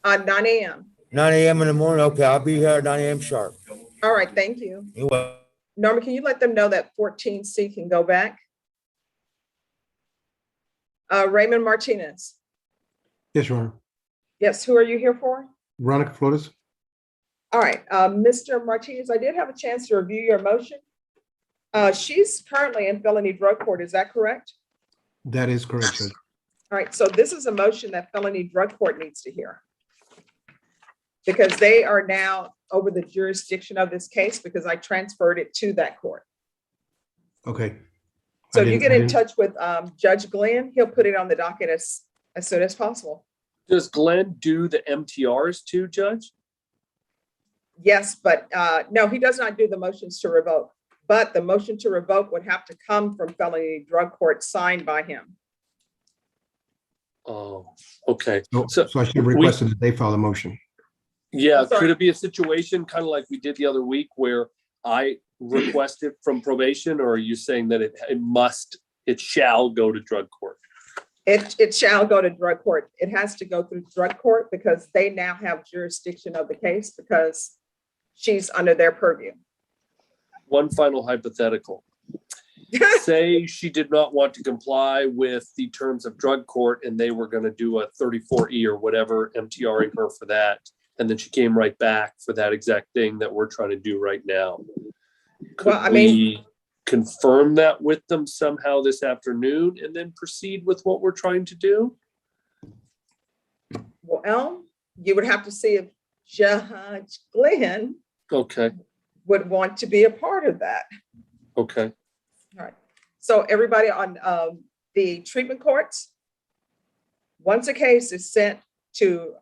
9 a.m. 9 a.m. in the morning? Okay, I'll be here at 9 a.m. sharp. All right, thank you. You're welcome. Norma, can you let them know that 14C can go back? Raymond Martinez. Yes, Your Honor. Yes, who are you here for? Veronica Flores. All right, Mr. Martinez, I did have a chance to review your motion. She's currently in felony drug court, is that correct? That is correct, Judge. All right, so this is a motion that felony drug court needs to hear. Because they are now over the jurisdiction of this case because I transferred it to that court. Okay. So if you get in touch with Judge Glenn, he'll put it on the docket as soon as possible. Does Glenn do the MTRs too, Judge? Yes, but no, he does not do the motions to revoke. But the motion to revoke would have to come from felony drug court signed by him. Oh, okay. So I should have requested that they file a motion. Yeah, could it be a situation kind of like we did the other week where I requested from probation, or are you saying that it shall go to drug court? It shall go to drug court. It has to go through drug court because they now have jurisdiction of the case because she's under their purview. One final hypothetical. Say she did not want to comply with the terms of drug court and they were going to do a 34E or whatever, MTRing her for that. And then she came right back for that exact thing that we're trying to do right now. Could we confirm that with them somehow this afternoon and then proceed with what we're trying to do? Well, you would have to see if Judge Glenn would want to be a part of that. Okay. All right. So everybody on the treatment courts, once a case is sent to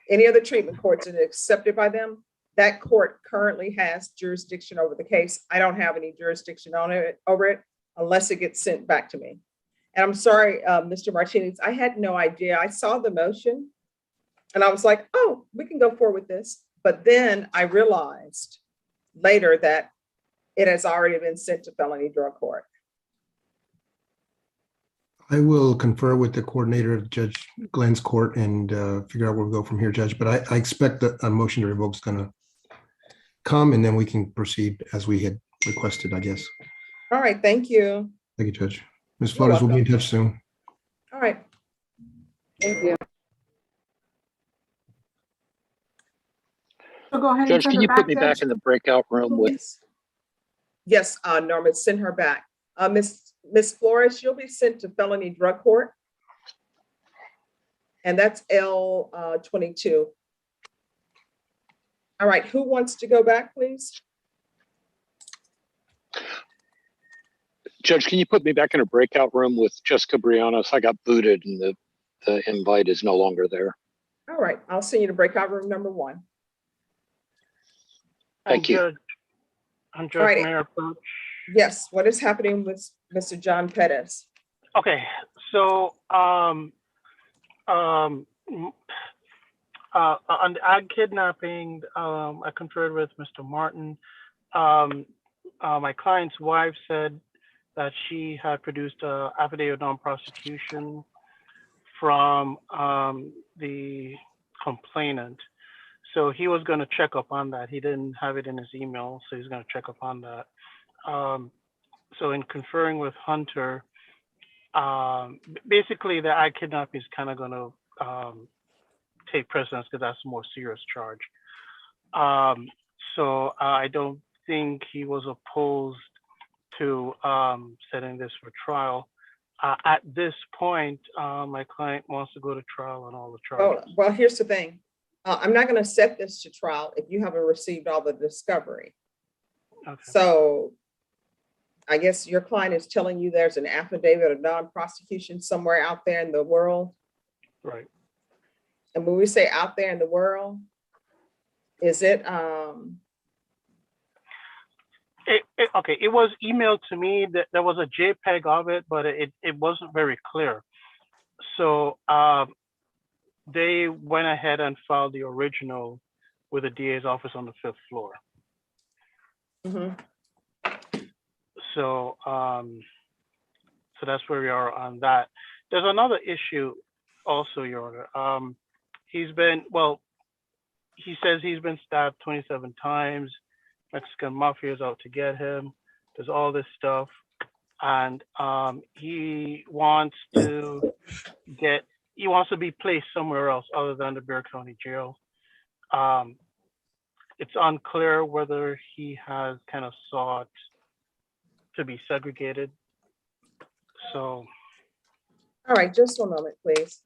any of the treatment courts and accepted by them, that court currently has jurisdiction over the case. I don't have any jurisdiction over it unless it gets sent back to me. And I'm sorry, Mr. Martinez, I had no idea. I saw the motion and I was like, oh, we can go forward with this. But then I realized later that it has already been sent to felony drug court. I will confer with the coordinator of Judge Glenn's court and figure out where we go from here, Judge. But I expect that a motion to revoke is going to come and then we can proceed as we had requested, I guess. All right, thank you. Thank you, Judge. Ms. Flores will be in touch soon. All right. Thank you. So go ahead and Judge, send can her you back, put me Judge? back in the breakout room with? Yes, Norma, send her back. Miss Flores, you'll be sent to felony drug court. And that's L22. All right, who wants to go back, please? Judge, can you put me back in a breakout room with Jessica Brianos? I got booted and the invite is no longer there. All right, I'll send you to breakout room number 1. Thank you. I'm Judge All right. Mayor Approach. Yes, what is happening with Mr. John Pettis? Okay, so on the ag kidnapping, I conferred with Mr. Martin. My client's wife said that she had produced an affidavit of non-prosecution from the complainant. So he was going to check up on that. He didn't have it in his email, so he's going to check up on that. So in conferring with Hunter, basically the ag kidnapping is kind of going to take precedence because that's a more serious charge. So I don't think he was opposed to setting this for trial. At this point, my client wants to go to trial on all the charges. Well, here's the thing. I'm not going to set this to trial if you haven't received all the discovery. Okay. So I guess your client is telling you there's an affidavit of non-prosecution somewhere out there in the world. Right. And when we say out there in the world, is it, okay, it was emailed to me that there was a JPEG of it, but it wasn't very clear. So they went ahead and filed the original with the DA's office on the 5th floor. mhm. So so that's where we are on that. There's another issue also, Your Honor. He says he's been stabbed 27 times. Mexican mafia is out to get him. There's all this stuff. And he wants to be placed somewhere else other than the Bexar County Jail. It's unclear whether he has kind of sought to be segregated. So. All right, just one moment, please.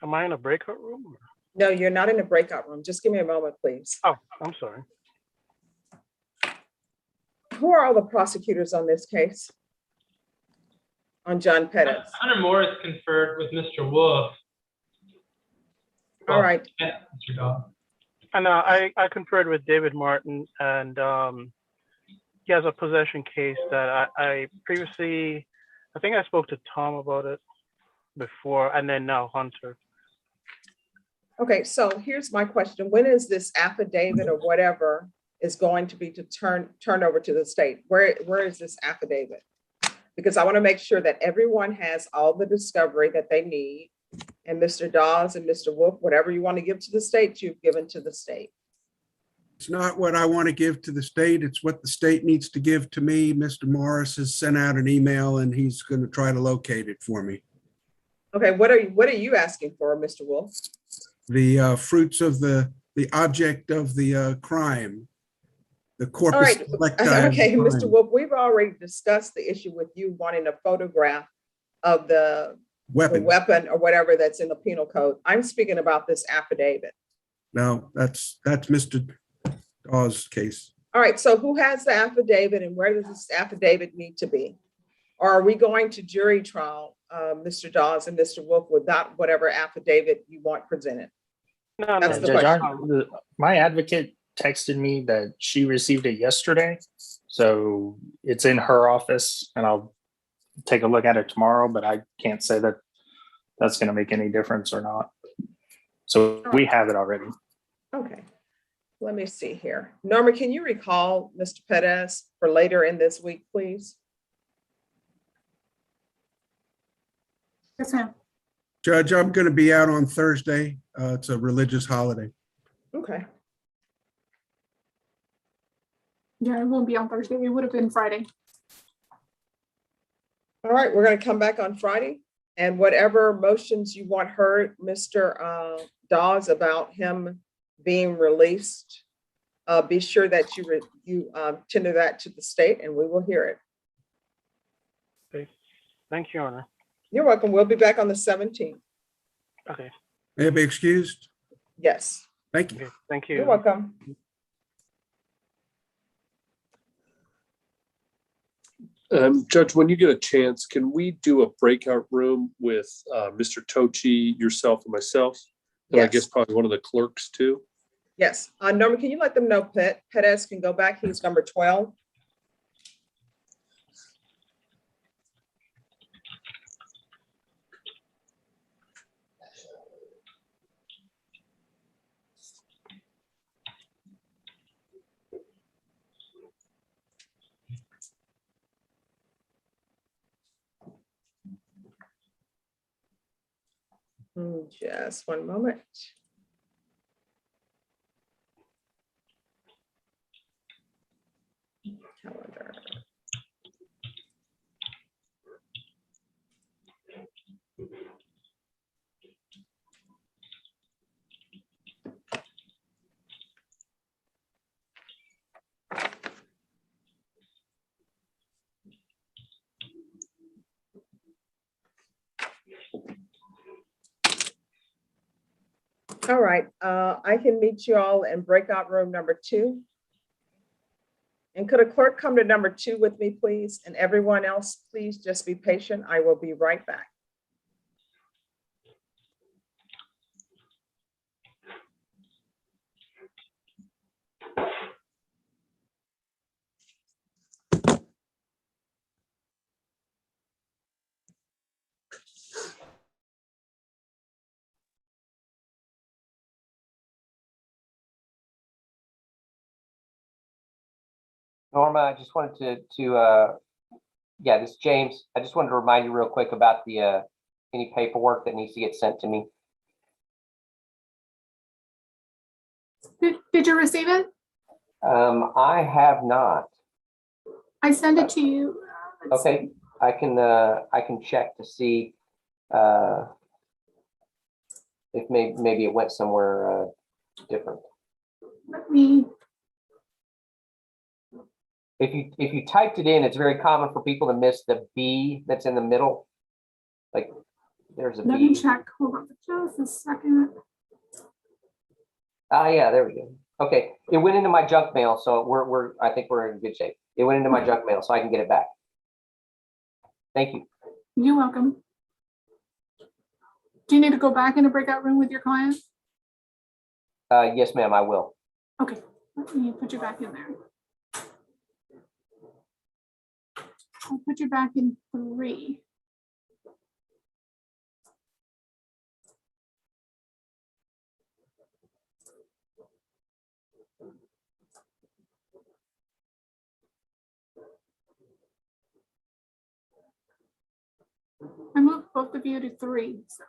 Am I in a breakout room? Or? No, you're not in the breakout room. Just give me a moment, please. Oh, I'm sorry. Who are all the prosecutors on this case? On John Pettis? Hunter Morris conferred with Mr. Wolf. All right. Yeah, Mr. Dawes. And I conferred with David Martin, and he has a possession case that I previously, I think I spoke to Tom about it before, and then now Hunter. Okay, so here's my question. When is this affidavit or whatever is going to be turned over to the state? Where is this affidavit? Because I want to make sure that everyone has all the discovery that they need. And Mr. Dawes and Mr. Wolf, whatever you want to give to the state, you've given to the state. It's not what I want to give to the state. It's what the state needs to give to me. Mr. Morris has sent out an email and he's going to try to locate it for me. Okay, what are you asking for, Mr. Wolf? The fruits of the object of the crime, the corpus. All right, delicti okay, of the Mr. crime. Wolf, we've already discussed the issue with you wanting a photograph of the weapon or whatever that's in the penal code. I'm speaking about this affidavit. No, that's Mr. Dawes' case. All right, so who has the affidavit and where does this affidavit need to be? Or are we going to jury trial, Mr. Dawes and Mr. Wolf, without whatever affidavit you want presented? No, That's the Judge, question. my advocate texted me that she received it yesterday. So it's in her office and I'll take a look at it tomorrow, but I can't say that that's going to make any difference or not. So we have it already. Okay, let me see here. Norma, can you recall Mr. Pettis for later in this week, please? Yes, ma'am. Judge, I'm going to be out on Thursday. It's a religious holiday. Okay. Yeah, it won't be on Thursday. It would have been Friday. All right, we're going to come back on Friday. And whatever motions you want heard, Mr. Dawes, about him being released, be sure that you tender that to the state and we will hear it. Okay. Thank you, Your Honor. You're welcome. We'll be back on the 17th. Okay. May I be excused? Yes. Thank you. Okay. Thank you. You're welcome. Judge, when you get a chance, can we do a breakout room with Mr. Tochi, yourself, and myself? And I Yes. guess probably one of the clerks too. Yes. Norma, can you let them know Pettis can go back? He's number 12. Just one moment. Calendar. All right, I can meet you all in breakout room number 2. And could a clerk come to number 2 with me, please? And everyone else, please just be patient. I will be right back. Norma, I just wanted yeah, this is James. I just wanted to remind you real quick about the any paperwork that needs to get sent to me. Did you receive it? I have not. I sent it to you. Okay, I can check to see if maybe it went somewhere different. Let me. If you typed it in, it's very common for people to miss the B that's in the middle. Like there's a Let B. me check. Hold on for just a second. Ah, yeah, there we go. Okay, it went into my junk mail, so I think we're in good shape. It went into my junk mail, so I can get it back. Thank you. You're welcome. Do you need to go back in a breakout room with your client? Yes, ma'am, I will. Okay, let me put you back in there. I'll put you back in 3. I moved both of you to 3. So.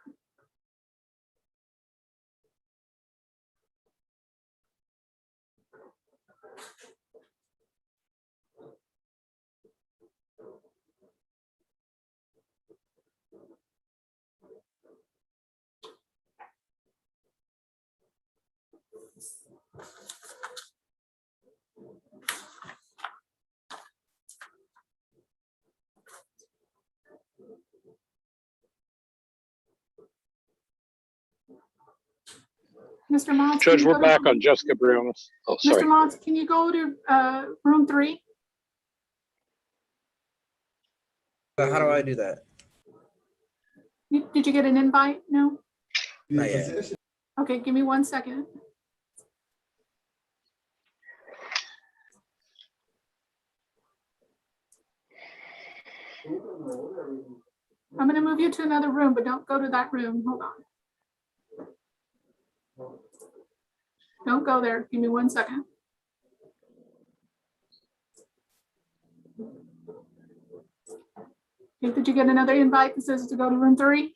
Mr. Motz, Judge, we're back on Jessica Briones. Oh, sorry. Mr. Motz, can you go to room 3? How do I do that? Did you get an invite? No? Not yet. Okay, give me 1 second. I'm going to move you to another room, but don't go to that room. Hold on. Don't go there. Give me 1 second. Okay, did you get another invite that says to go to room 3?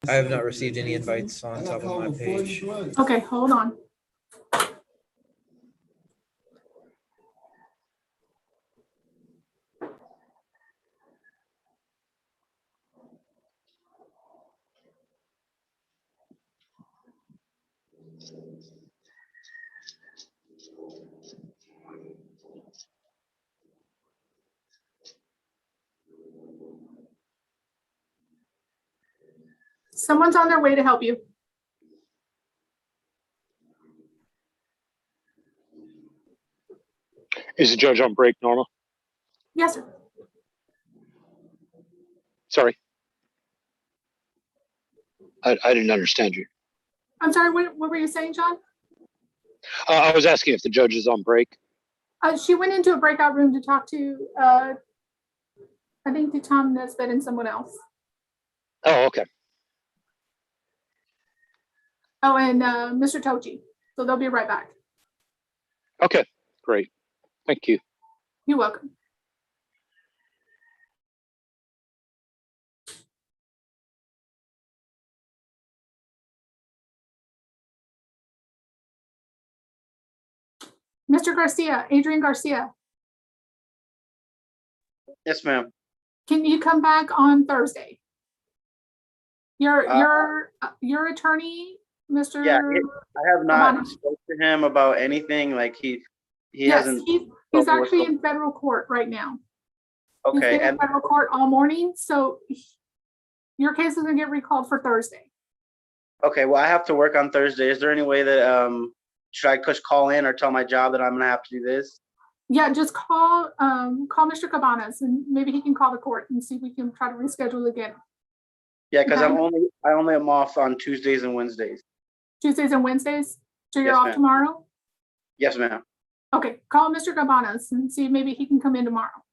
I have not received any invites on top of my page. Okay, hold on. Someone's on their way to help you. Is the judge on break, Norma? Yes, sir. Sorry. I didn't understand you. I'm sorry, what were you saying, John? I was asking if the judge is on break. She went into a breakout room to talk to, I think to Tom Nesbitt and someone else. Oh, okay. Oh, and Mr. Tochi. So they'll be right back. Okay, great. Thank you. You're welcome. Mr. Garcia, Adrian Garcia, Yes, ma'am. can you come back on Thursday? Your attorney, Mr. Yeah, I have not Cabanas. spoken to him about anything. Like he Yes, hasn't. he's told me what's actually going- in federal court right now. He's Okay, been in and federal court all morning, so your case is gonna get recalled for Thursday. okay, well, I have to work on Thursday. Is there any way that should I just call in or tell my job that I'm gonna have to do this? Yeah, just call Mr. Cabanas and maybe he can call the court and see if we can try to reschedule again. Yeah, because Okay. I only am off on Tuesdays and Wednesdays. Tuesdays and Wednesdays, so you're Yes, off ma'am. tomorrow? Yes, ma'am. Okay, call Mr. Cabanas and see if maybe he can come in tomorrow.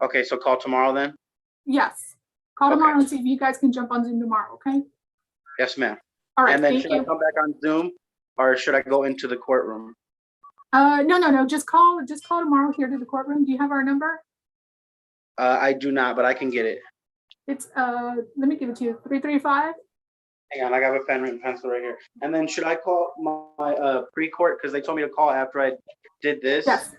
Okay, so call tomorrow then? Yes, call Okay. tomorrow and see if you guys can jump on Zoom tomorrow, okay? Yes, ma'am. All right, And then thank should I you. come back on Zoom or should I go into the courtroom? No, just call tomorrow here to the courtroom. Do you have our number? I do not, but I can get it. It's, let me give it to you, 335. Hang on, I got a pen and pencil right here. And then should I call my pre-court? Because they told me to call after I did this. Yes,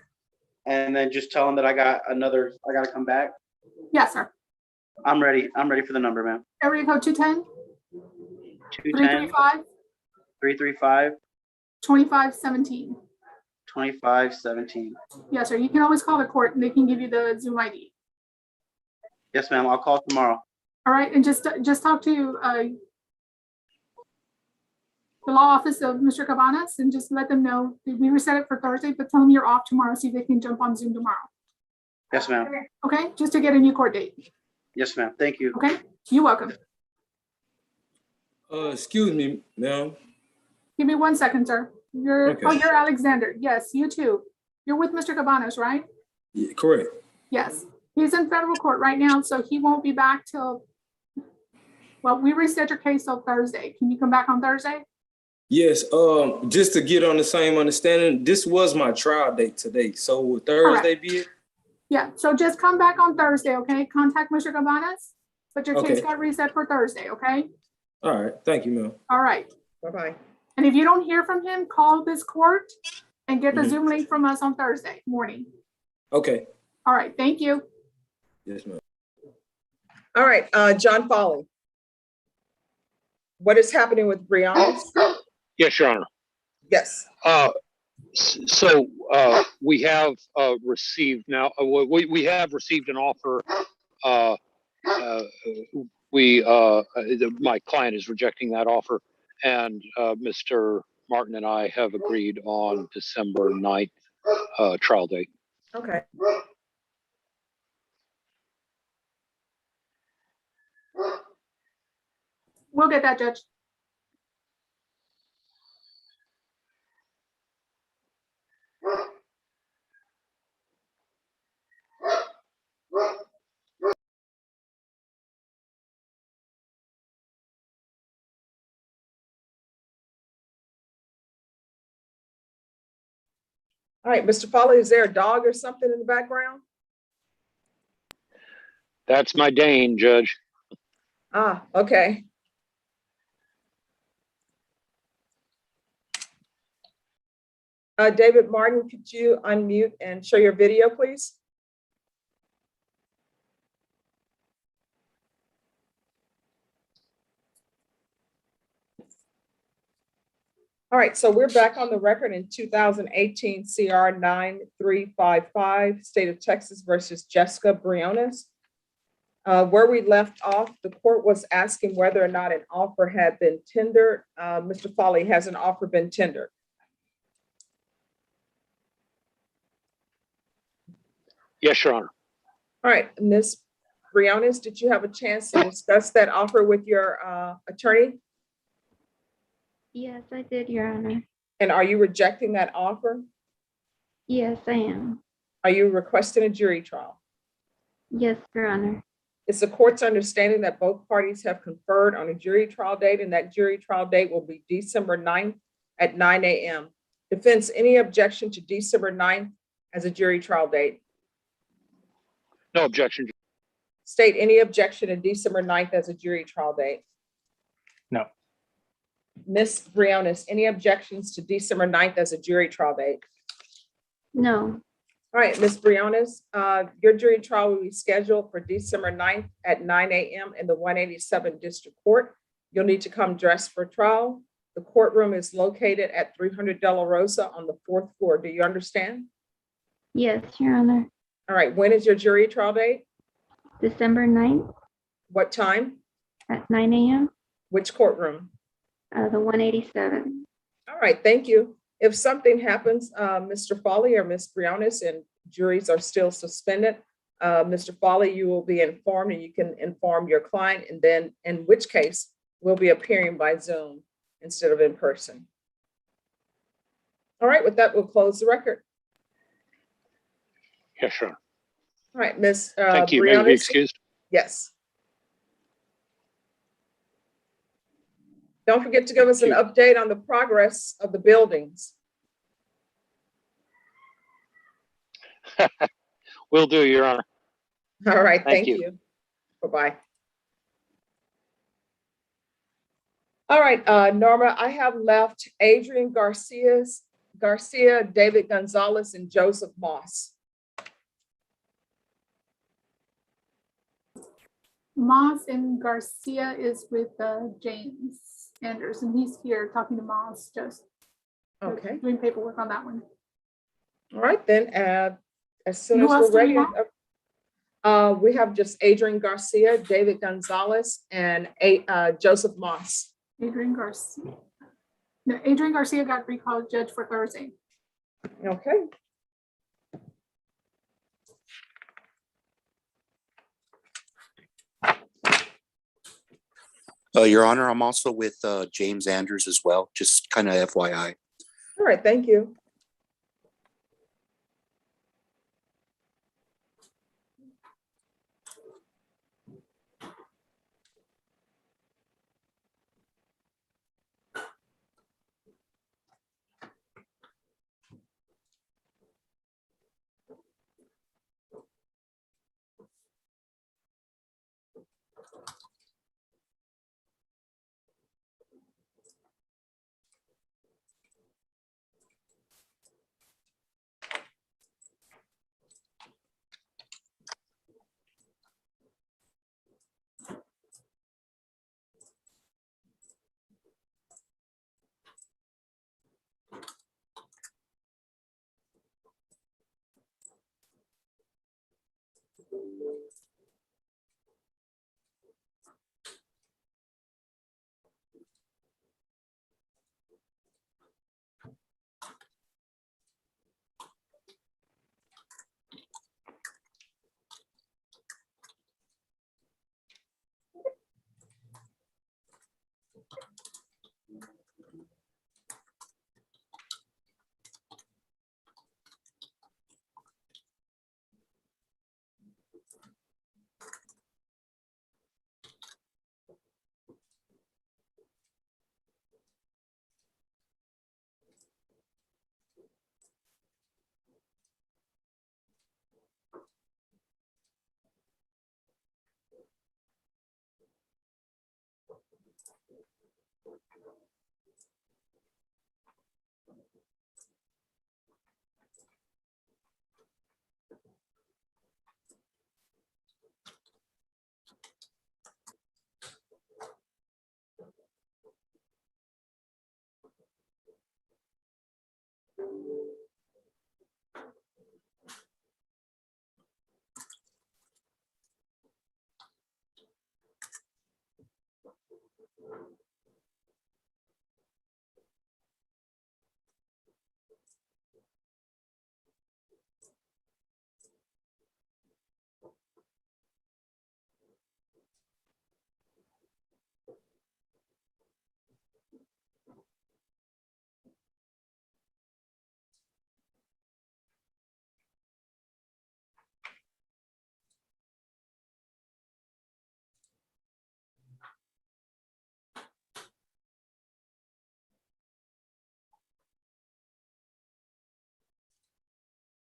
And then just tell them that I got to come back. yes, sir. I'm ready. I'm ready for the number, ma'am. Area code 210, 210 335, 335 2517. 2517. Yes, sir. You can always call the court and they can give you the Zoom ID. Yes, ma'am. I'll call tomorrow. All right, and just talk to the law office of Mr. Cabanas and just let them know that we reset it for Thursday, but tell them you're off tomorrow, see if they can jump on Zoom tomorrow. Yes, ma'am. Okay, just to get a new court date. Yes, ma'am. Thank you. Okay, you're welcome. Excuse me, ma'am. Give me 1 second, sir. You're, Okay. oh, you're Alexander. Yes, you too. You're with Mr. Cabanas, right? Yeah, correct. Yes. He's in federal court right now, so he won't be back till, well, we reset your case till Thursday. Can you come back on Thursday? Yes, just to get on the same understanding, this was my trial date today. So would Thursday be it? Yeah, so just come back on Thursday, okay? Contact Mr. Cabanas, but your case Okay. got reset for Thursday, okay? All right, thank you, ma'am. All right. Bye-bye. And if you don't hear from him, call this court and get the Mhm. Zoom link from us on Thursday morning. Okay. All right, thank you. Yes, ma'am. All right, John Foley. What is happening with Brianna? Yes, Your Honor. Yes. So we have received now, we have received an offer. My client is rejecting that offer, and Mr. Martin and I have agreed on December 9th trial date. Okay. We'll get that, Judge. All right, Mr. Foley, is there a dog or something in the background? That's my Dane, Judge. Ah, okay. David Martin, could you unmute and show your video, please? All right, so we're back on the record in 2018 CR 9355, State of Texas versus Jessica Briones. Where we left off, the court was asking whether or not an offer had been tendered. Mr. Foley, has an offer been tendered? Yes, Your Honor. All right, Ms. Briones, did you have a chance to discuss that offer with your attorney? Yes, I did, Your Honor. And are you rejecting that offer? Yes, I am. Are you requesting a jury trial? Yes, Your Honor. It's the court's understanding that both parties have conferred on a jury trial date, and that jury trial date will be December 9th at 9 a.m. Defense, any objection to December 9th as a jury trial date? No objection. State, any objection to December 9th as a jury trial date? No. Ms. Briones, any objections to December 9th as a jury trial date? No. All right, Ms. Briones, your jury trial will be scheduled for December 9th at 9 a.m. in the 187 District Court. You'll need to come dressed for trial. The courtroom is located at 300 De La Rosa on the 4th floor. Do you understand? Yes, Your Honor. All right, when is your jury trial date? December 9th What time? at 9 a.m. Which courtroom? The 187. All right, thank you. If something happens, Mr. Foley or Ms. Briones, and juries are still suspended, Mr. Foley, you will be informed and you can inform your client, and then in which case we'll be appearing by Zoom instead of in person. All right, with that, we'll close the record. Yeah, sure. All right, Ms. Thank you. May we be Briones? excused? Yes. Don't forget to give us an update on the progress of the buildings. Will do, Your Honor. All right, Thank thank you. you. Bye-bye. All right, Norma, I have left Adrian Garcia, David Gonzalez, and Joseph Moss. Moss and Garcia is with James Anderson. He's here talking to Moss, just Okay. doing paperwork on that one. All right, then, as soon Who as else we're do we ready. We have just Adrian Garcia, David Gonzalez, and Joseph Moss. Adrian Garcia. No, Adrian Garcia got recalled judge for Thursday. Okay. Your Honor, I'm also with James Andrews as well, just kind of FYI. All right, thank you.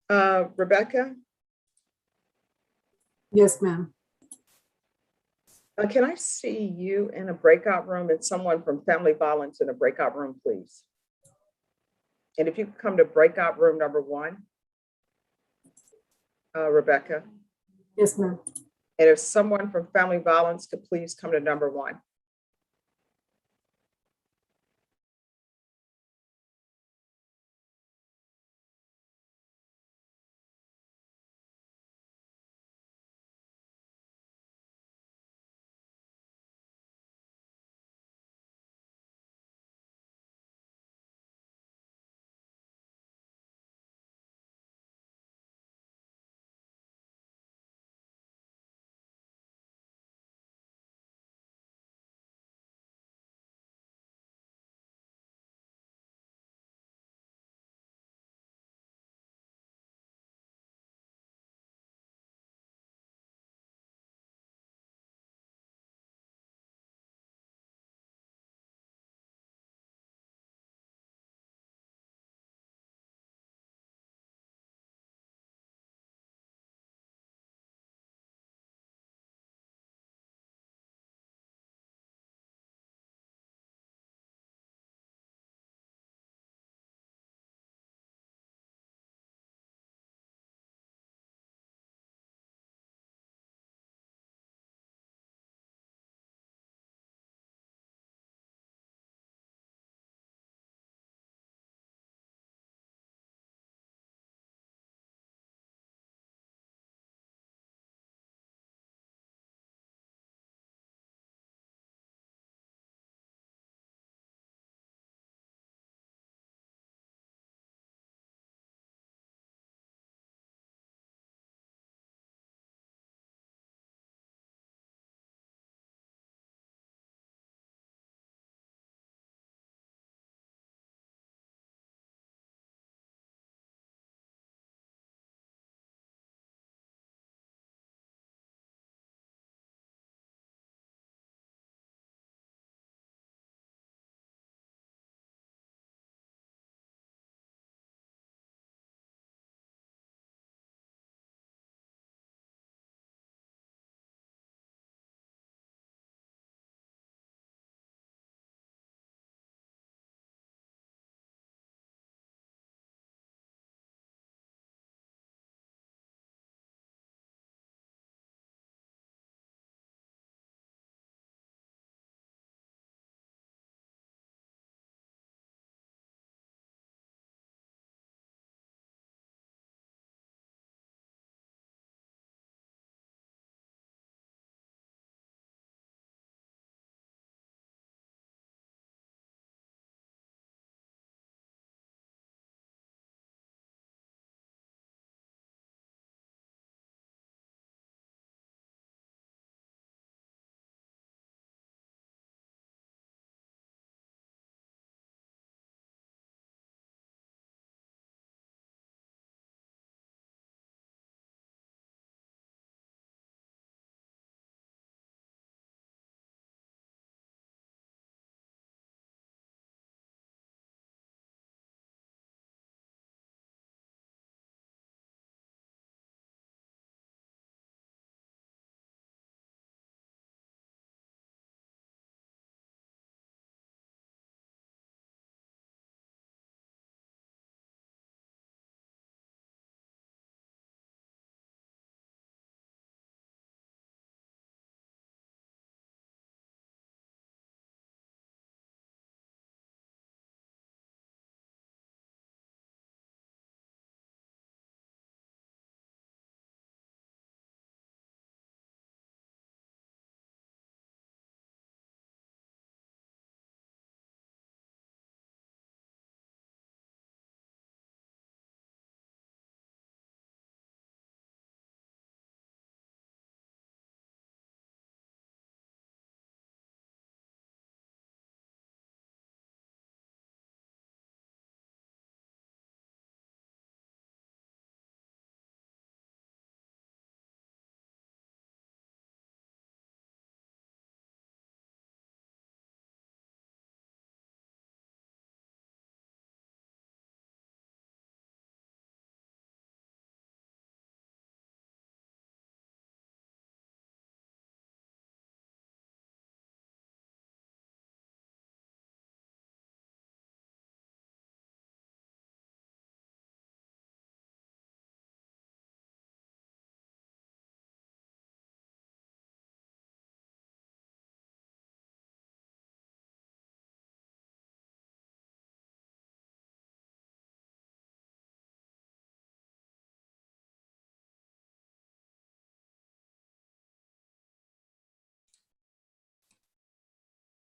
Rebecca, Yes, ma'am. can I see you in a breakout room and someone from family violence in a breakout room, please? And if you could come to breakout room number 1. Rebecca. Yes, ma'am. And if someone from family violence could please come to number 1.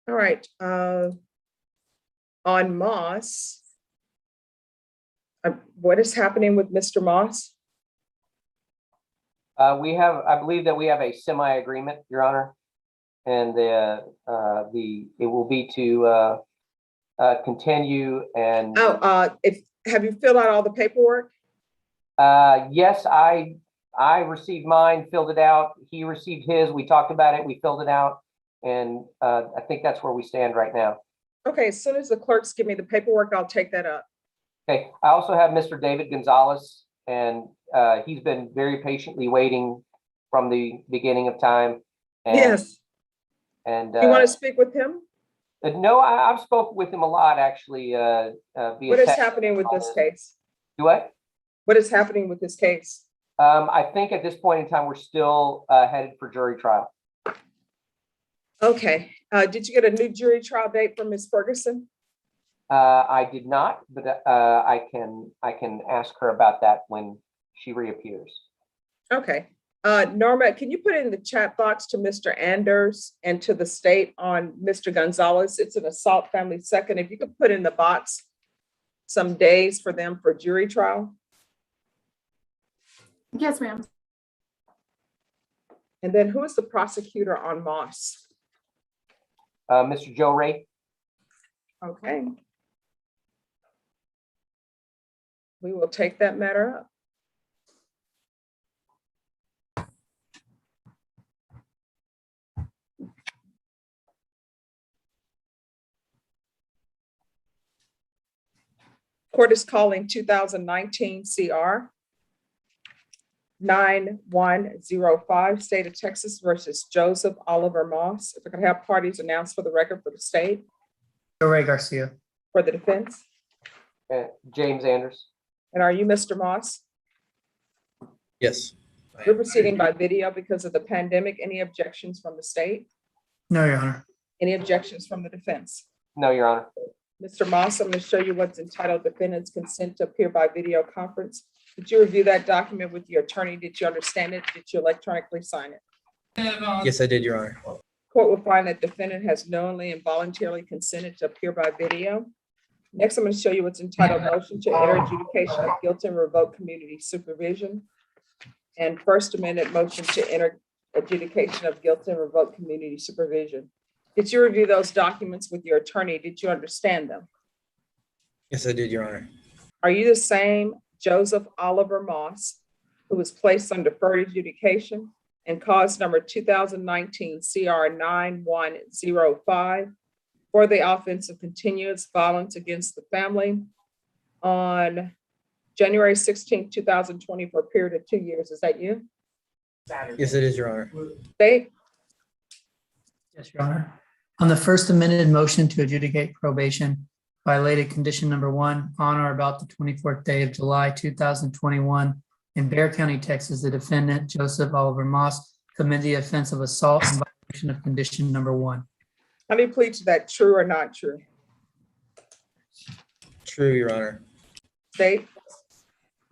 All right, on Moss, what is happening with Mr. Moss? I believe that we have a semi-agreement, Your Honor. And it will be to continue and. Have you filled out all the paperwork? Yes, I received mine, filled it out. He received his. We talked about it. We filled it out. And I think that's where we stand right now. Okay, as soon as the clerks give me the paperwork, I'll take that up. Okay, I also have Mr. David Gonzalez, and he's been very patiently waiting from the beginning of time. And, yes. And you want to speak with him? No, I've spoken with him a lot, actually. Via what is happening with this case? What? What is happening with this case? I think at this point in time, we're still headed for jury trial. Okay. Did you get a new jury trial date from Ms. Ferguson? I did not, but I can ask her about that when she reappears. Okay. Norma, can you put in the chat box to Mr. Anders and to the state on Mr. Gonzalez? It's an assault family second. If you could put in the box some days for them for jury trial. Yes, ma'am. And then who is the prosecutor on Moss? Mr. Joe Ray. Okay. We will take that matter up. Court is calling 2019 CR 9105, State of Texas versus Joseph Oliver Moss. If I could have parties announced for the record for the state. Ray Garcia. For the defense. James Anders. And are you Mr. Moss? Yes. We're proceeding by video because of the pandemic. Any objections from the state? No, Your Honor. Any objections from the defense? No, Your Honor. Mr. Moss, I'm going to show you what's entitled Defendant's Consent to Appear by Video Conference. Did you review that document with your attorney? Did you understand it? Did you electronically sign it? Yes, I did, Your Honor. Court will find that defendant has knowingly and voluntarily consented to appear by video. Next, I'm going to show you what's entitled Motion to Enter Adjudication of Guilt and Revoke Community Supervision. And First Amendment motion to enter adjudication of guilt and revoke community supervision. Did you review those documents with your attorney? Did you understand them? Yes, I did, Your Honor. Are you the same Joseph Oliver Moss, who was placed on deferred adjudication and cause number 2019 CR 9105 for the offense of continuous violence against the family on January 16, 2020 for a period of 2 years? Is that you? Yes, it is, Your Honor. State? Yes, Your Honor. On the first amended motion to adjudicate probation, violated condition number 1 on or about the 24th day of July 2021 in Bexar County, Texas, the defendant, Joseph Oliver Moss, committed the offense of assault in violation of condition number 1. How do you plead to that, true or not true? True, Your Honor. State?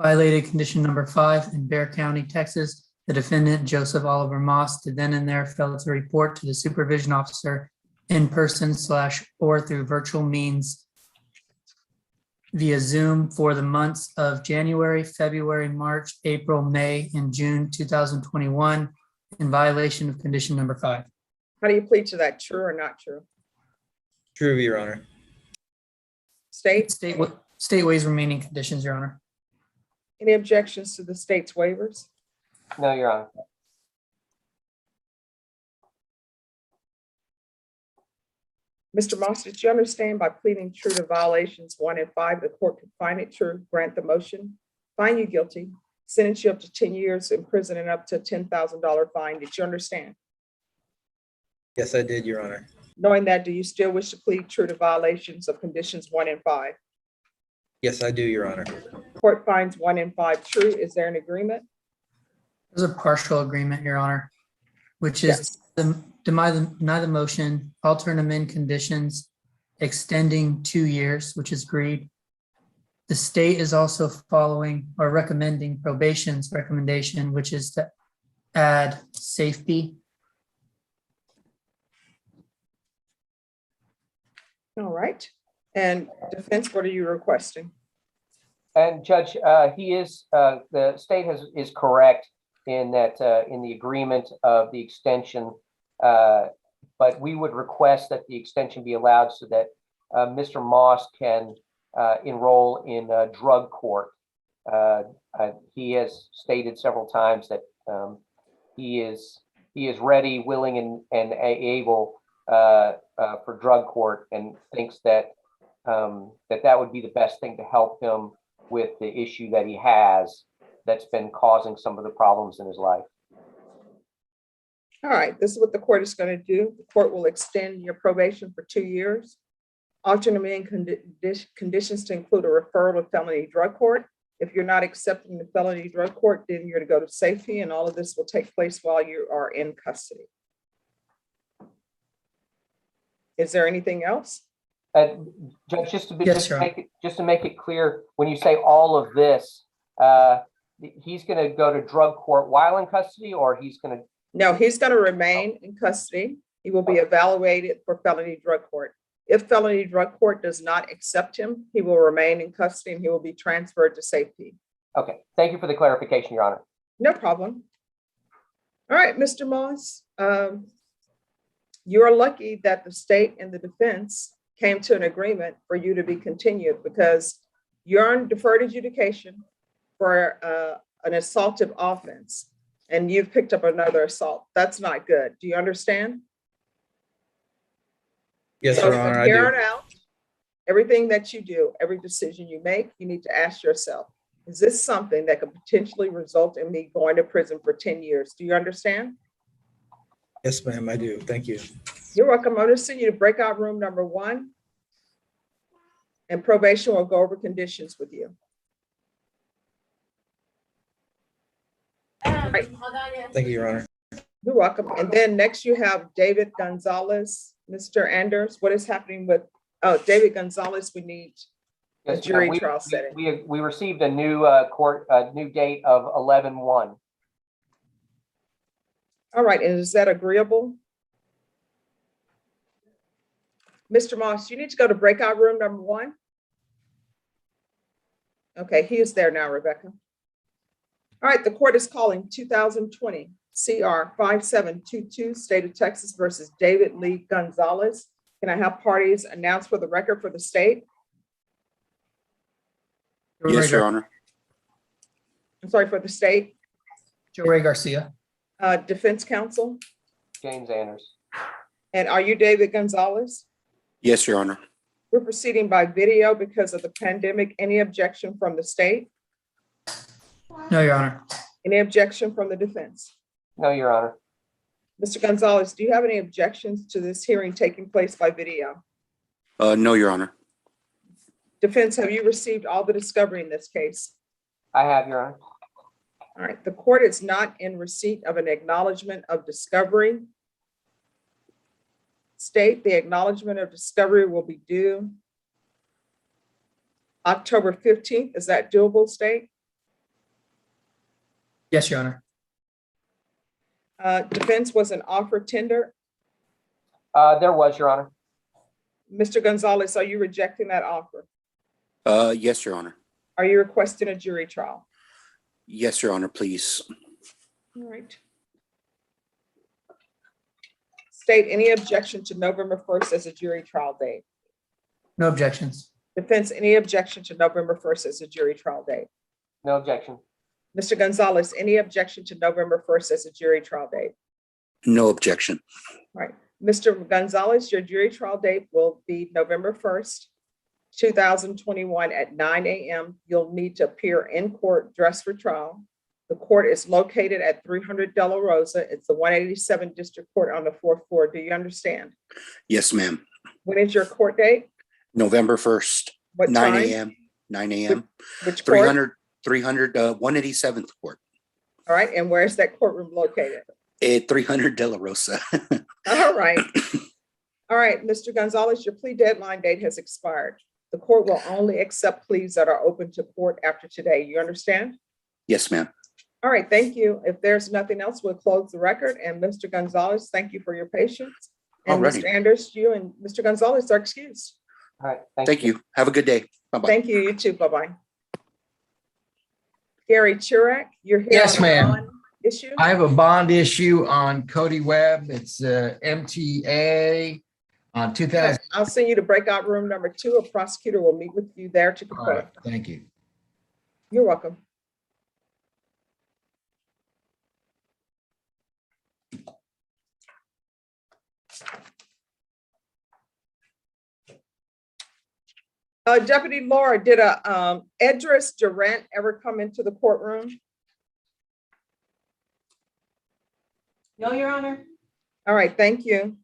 Violated condition number 5 in Bexar County, Texas, the defendant, Joseph Oliver Moss, did then and there fail to report to the supervision officer in person / or through virtual means via Zoom for the months of January, February, March, April, May, and June 2021 in violation of condition number 5. How do you plead to that, true or not true? True, Your Honor. State? State waives remaining conditions, Your Honor. Any objections to the state's waivers? No, Your Honor. Mr. Moss, did you understand by pleading true to violations 1 and 5, the court could find it true, grant the motion, find you guilty, sentence you up to 10 years in prison and up to a $10,000 fine? Did you understand? Yes, I did, Your Honor. Knowing that, do you still wish to plead true to violations of conditions 1 and 5? Yes, I do, Your Honor. Court finds 1 and 5 true. Is there an agreement? There's a partial agreement, Your Honor, which is deny the motion, alter and amend conditions, extending 2 years, which is agreed. The state is also following or recommending probation's recommendation, which is to add safety. All right. And defense, what are you requesting? And Judge, the state is correct in that, in the agreement of the extension, but we would request that the extension be allowed so that Mr. Moss can enroll in drug court. He has stated several times that he is ready, willing, and able for drug court, and thinks that that would be the best thing to help him with the issue that he has that's been causing some of the problems in his life. All right, this is what the court is going to do. The court will extend your probation for 2 years. Alternate conditions to include a referral to felony drug court. If you're not accepting the felony drug court, then you're to go to safety, and all of this will take place while you are in custody. Is there anything else? Judge, just to make it clear, when you say all of this, he's going to go to drug court while in custody, or he's going to? No, he's going to remain in custody. He will be evaluated for felony drug court. If felony drug court does not accept him, he will remain in custody and he will be transferred to safety. Okay, thank you for the clarification, Your Honor. No problem. All right, Mr. Moss, you're lucky that the state and the defense came to an agreement for you to be continued, because you're on deferred adjudication for an assaultive offense, and you've picked up another assault. That's not good. Do you understand? Yes, So Your Honor, from here on out, everything that you do, every decision you make, you need to ask yourself, is this something that could potentially result in me going to prison for 10 years? Do you understand? Yes, ma'am, I do. Thank you. You're welcome. I'm going to send you to breakout room number 1, and probation will go over conditions with you. Right. Thank you, Your Honor. You're welcome. And then next you have David Gonzalez. Mr. Anders, what is happening with, David Gonzalez? We need a jury trial setting. We received a new new date of 11/1. All right, and is that agreeable? Mr. Moss, you need to go to breakout room number 1. Okay, he is there now, Rebecca. All right, the court is calling 2020 CR 5722, State of Texas versus David Lee Gonzalez. Can I have parties announced for the record for the state? Yes, Your Honor. I'm sorry, for the state. Joe Ray Garcia. Defense counsel. James Anders. And are you David Gonzalez? Yes, Your Honor. We're proceeding by video because of the pandemic. Any objection from the state? No, Your Honor. Any objection from the defense? No, Your Honor. Mr. Gonzalez, do you have any objections to this hearing taking place by video? No, Your Honor. Defense, have you received all the discovery in this case? I have, Your Honor. All right, the court is not in receipt of an acknowledgement of discovery. State, the acknowledgement of discovery will be due October 15th. Is that doable, state? Yes, Your Honor. Defense, was an offer tender? There was, Your Honor. Mr. Gonzalez, are you rejecting that offer? Yes, Your Honor. Are you requesting a jury trial? Yes, Your Honor, please. All right. State, any objection to November 1st as a jury trial date? No objections. Defense, any objection to November 1st as a jury trial date? No objection. Mr. Gonzalez, any objection to November 1st as a jury trial date? No objection. All right. Mr. Gonzalez, your jury trial date will be November 1st, 2021 at 9 a.m. You'll need to appear in court dressed for trial. The court is located at 300 De La Rosa. It's the 187 District Court on the 4th floor. Do you understand? Yes, ma'am. When is your court date? November 1st, What 9 time? a.m. 9 a.m. Which court? 300, 187th Court. All right. And where's that courtroom located? At 300 De La Rosa. All right. All right, Mr. Gonzalez, your plea deadline date has expired. The court will only accept pleas that are open to court after today. You understand? Yes, ma'am. All right, thank you. If there's nothing else, we'll close the record. And Mr. Gonzalez, thank you for your patience. And Alrighty. Mr. Anders, you and Mr. Gonzalez are excused. All right. Thank you. Have a good day. Bye-bye. Thank you. You too. Bye-bye. Gary Churek, you're here. Yes, on a ma'am. bond Issue? I have a bond issue on Cody Webb. It's MTA on 2000. I'll send you to breakout room number 2. A prosecutor will meet with you there to All right, confer. thank you. You're welcome. Deputy Laura, did Edris Durant ever come into the courtroom? No, Your Honor. All right, thank you.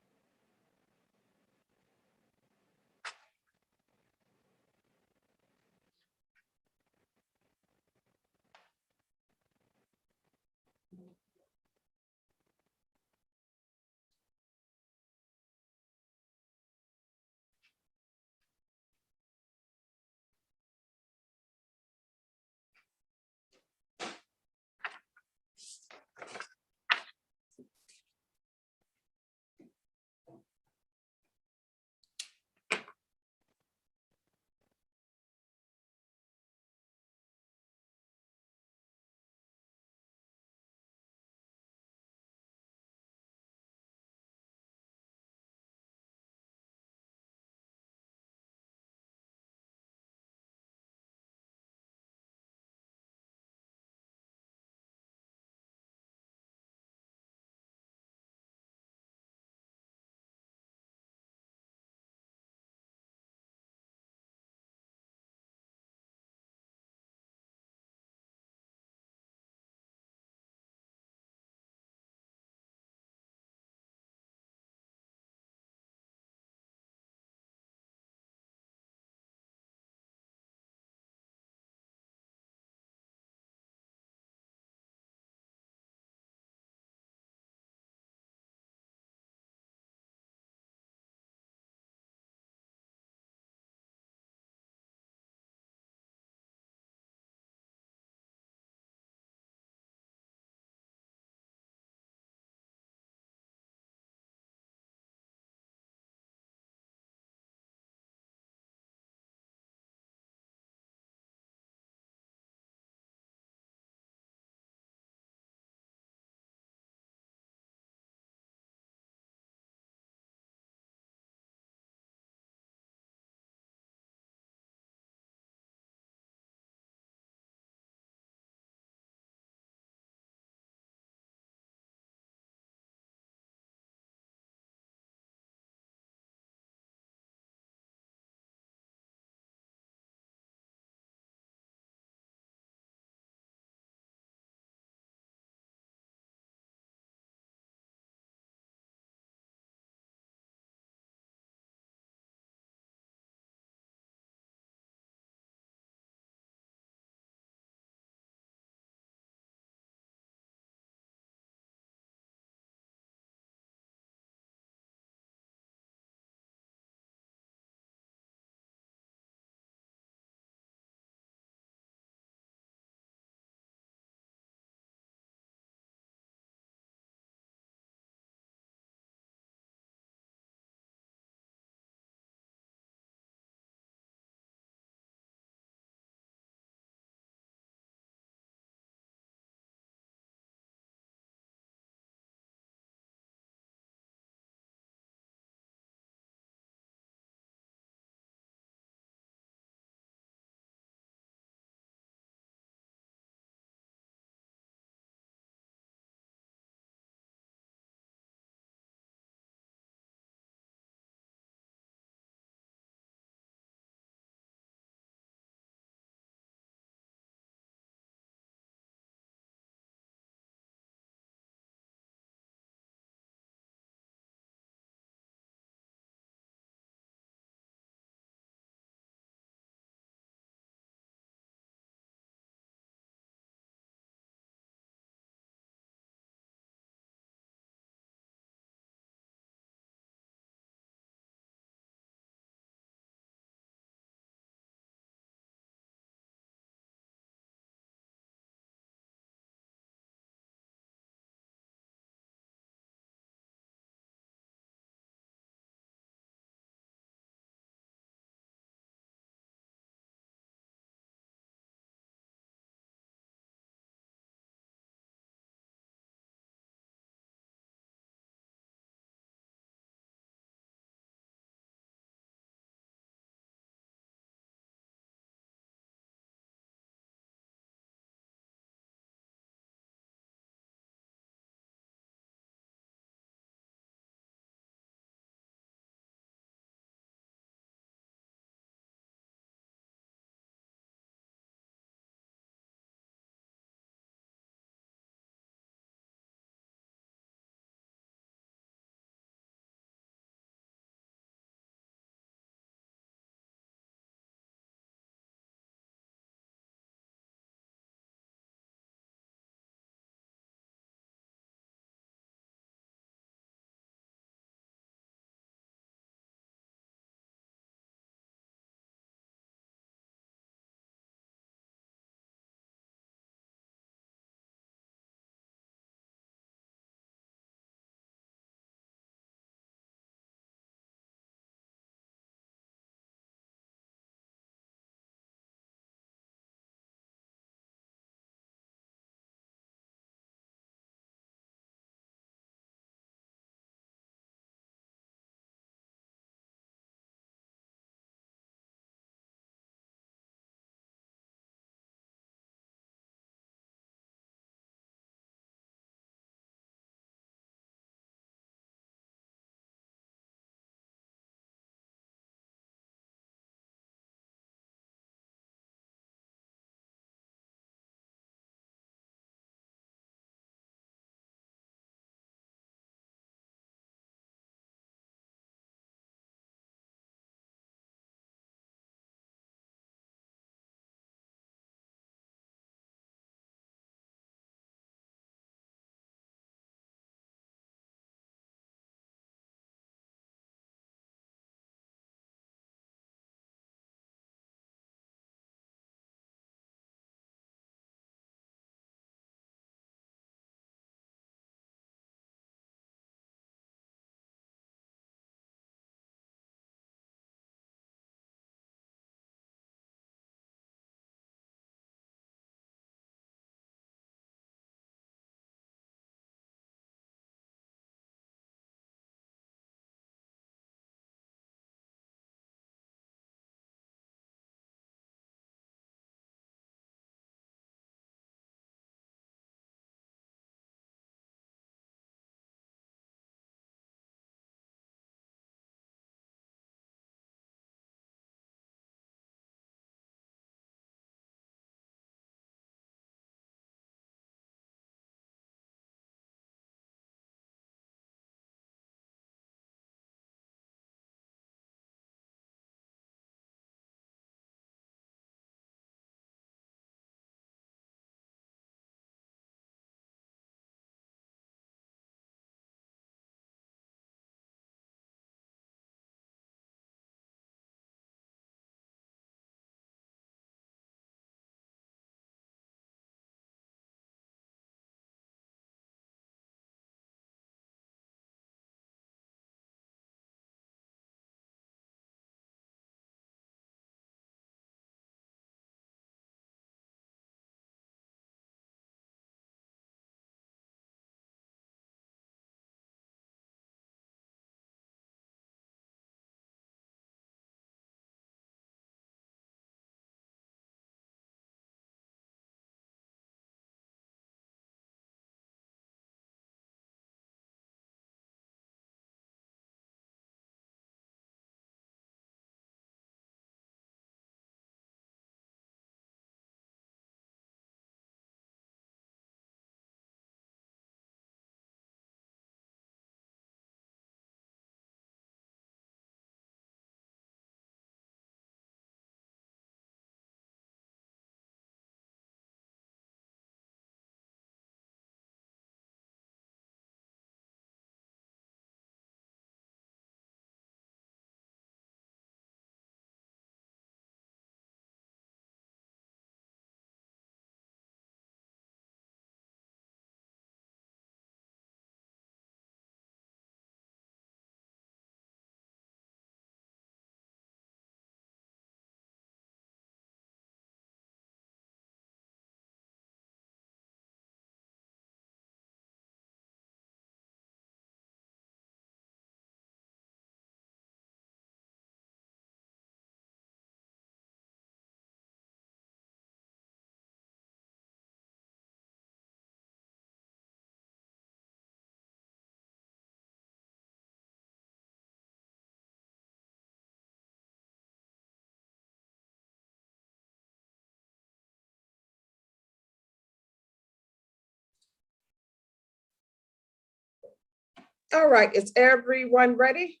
All right, is everyone ready?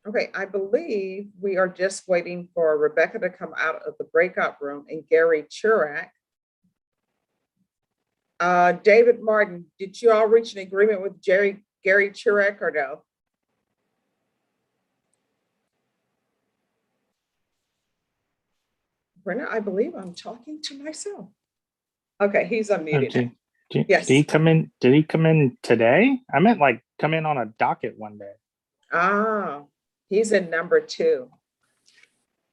Okay, I believe we are just waiting for Rebecca to come out of the breakout room and Gary Churak. David Martin, did you all reach an agreement with Gary Churak or no? Brenna, I believe I'm talking to myself. Okay, he's unmuted. Yes. Did he come in? Did he come in today? I meant like come in on a docket one day. Ah, he's in number 2.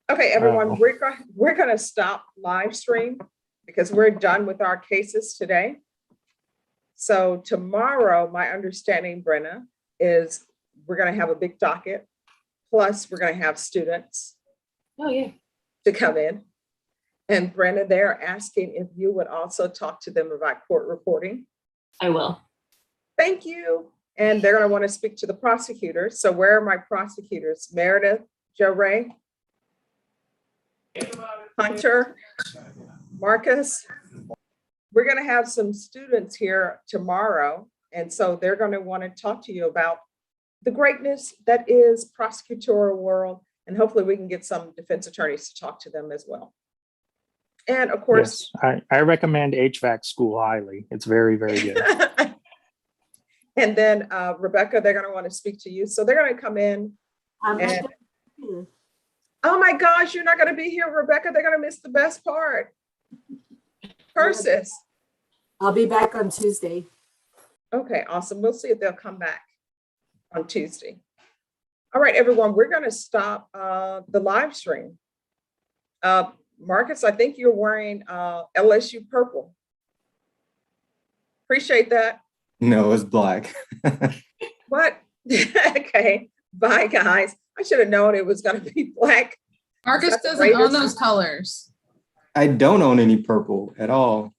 Okay, everyone, we're gonna stop live stream because we're done with our cases today. So tomorrow, my understanding, Brenna, is we're gonna have a big docket. Plus, we're gonna have students. Oh, yeah. To come in. And Brenna, they're asking if you would also talk to them about court reporting. I will. Thank you. And they're gonna want to speak to the prosecutors. So where are my prosecutors? Meredith, Joe Ray, Hunter, Marcus. We're gonna have some students here tomorrow. And so they're gonna want to talk to you about the greatness that is prosecutorial world. And hopefully we can get some defense attorneys to talk to them as well. And of course, yes, I recommend HVAC school highly. It's very, very good. And then Rebecca, they're going to want to speak to you. So they're going to come in. And, oh my gosh, you're not going to be here, Rebecca. They're going to miss the best part. Persis. I'll be back on Tuesday. Okay, awesome. We'll see if they'll come back on Tuesday. All right, everyone, we're going to stop the live stream. Marcus, I think you're wearing LSU purple. Appreciate that. No, it's black. What? Okay, bye guys. I should have known it was gonna be black. Marcus doesn't own those colors. I don't own any purple at all.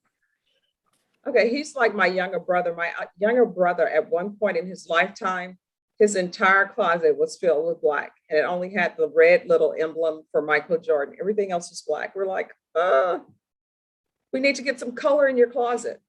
Okay, he's like my younger brother. My younger brother at one point in his lifetime, his entire closet was filled with black, and it only had the red little emblem for Michael Jordan. Everything else was black. We're like, we need to get some color in your closet.